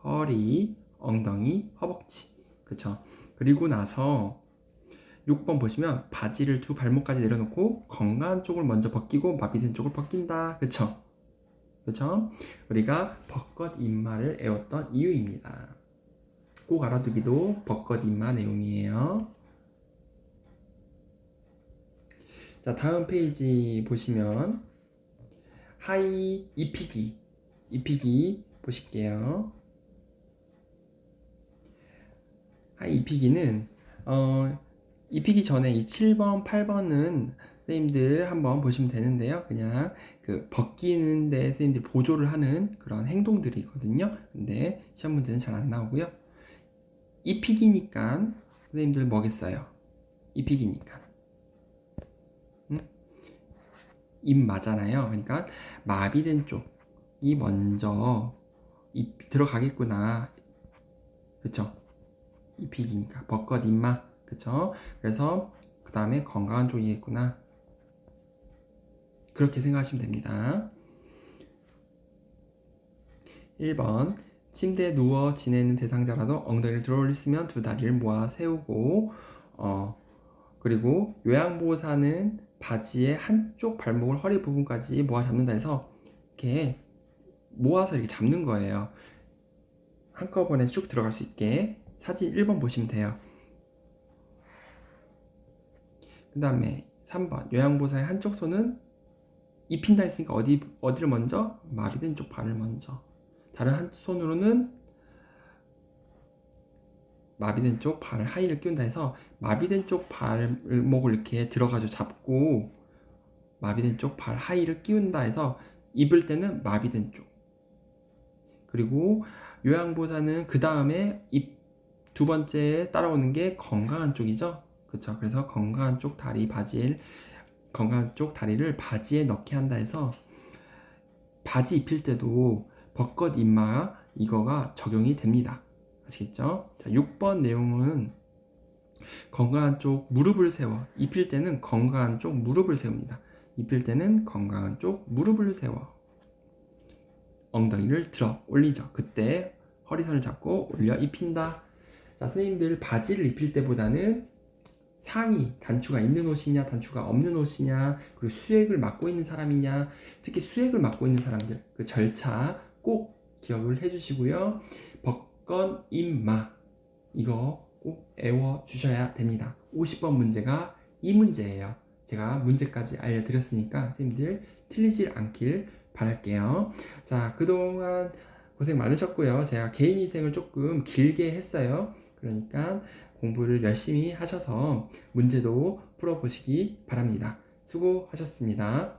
허리, 엉덩이, 허벅지. 그쵸? 그리고 나서 6번 보시면 바지를 두 발목까지 내려놓고 건강한 쪽을 먼저 벗기고 마비된 쪽을 벗긴다. 그쵸? 우리가 벚꽃 입마를 애웠던 이유입니다. 꼭 알아두기도 벚꽃 입마 내용이에요. 자, 다음 페이지 보시면 하이 입히기 보실게요. 하이 입히기는 입히기 전에 이 7번, 8번은 선생님들 한번 보시면 되는데요. 그냥 그 벗기는데 선생님들 보조를 하는 그런 행동들이거든요. 근데 시험 문제는 잘 안 나오고요. 입히기니까 선생님들 뭐겠어요? 입히기니까 입 맞잖아요. 그러니까 마비된 쪽이 먼저 들어가겠구나. 그쵸? 입히기니까 벚꽃 입마. 그쵸? 그래서 그 다음에 건강한 쪽이겠구나. 그렇게 생각하시면 됩니다. 1번 침대에 누워 지내는 대상자라도 엉덩이를 들어 올리시면 두 다리를 모아 세우고 그리고 요양보호사는 바지의 한쪽 발목을 허리 부분까지 모아 잡는다 해서 이렇게 모아서 이렇게 잡는 거예요. 한꺼번에 쭉 들어갈 수 있게. 사진 1번 보시면 돼요. 그 다음에 3번 요양보호사의 한쪽 손은 입힌다 했으니까 어디를 먼저? 마비된 쪽 발을 먼저. 다른 한 손으로는 마비된 쪽 발을 하이를 끼운다 해서 마비된 쪽 발목을 이렇게 들어가지고 잡고 마비된 쪽 발 하이를 끼운다 해서 입을 때는 마비된 쪽. 그리고 요양보호사는 그 다음에 입 두 번째 따라오는 게 건강한 쪽이죠. 그렇죠. 그래서 건강한 쪽 다리를 바지에 넣게 한다 해서 바지 입힐 때도 벚꽃 입마 이거가 적용이 됩니다. 아시겠죠? 자, 6번 내용은 건강한 쪽 무릎을 세워. 입힐 때는 건강한 쪽 무릎을 세웁니다. 입힐 때는 건강한 쪽 무릎을 세워. 엉덩이를 들어 올리죠. 그때 허리선을 잡고 올려 입힌다. 자, 선생님들 바지를 입힐 때보다는 상의, 단추가 있는 옷이냐 단추가 없는 옷이냐, 그리고 수액을 맡고 있는 사람이냐, 특히 수액을 맡고 있는 사람들 그 절차 꼭 기억을 해주시고요. 벚꽃 입마 이거 꼭 외워주셔야 됩니다. 50번 문제가 이 문제예요. 제가 문제까지 알려드렸으니까 선생님들 틀리지 않길 바랄게요. 자, 그동안 고생 많으셨고요. 제가 개인위생을 조금 길게 했어요. 그러니까 공부를 열심히 하셔서 문제도 풀어보시기 바랍니다. 수고하셨습니다.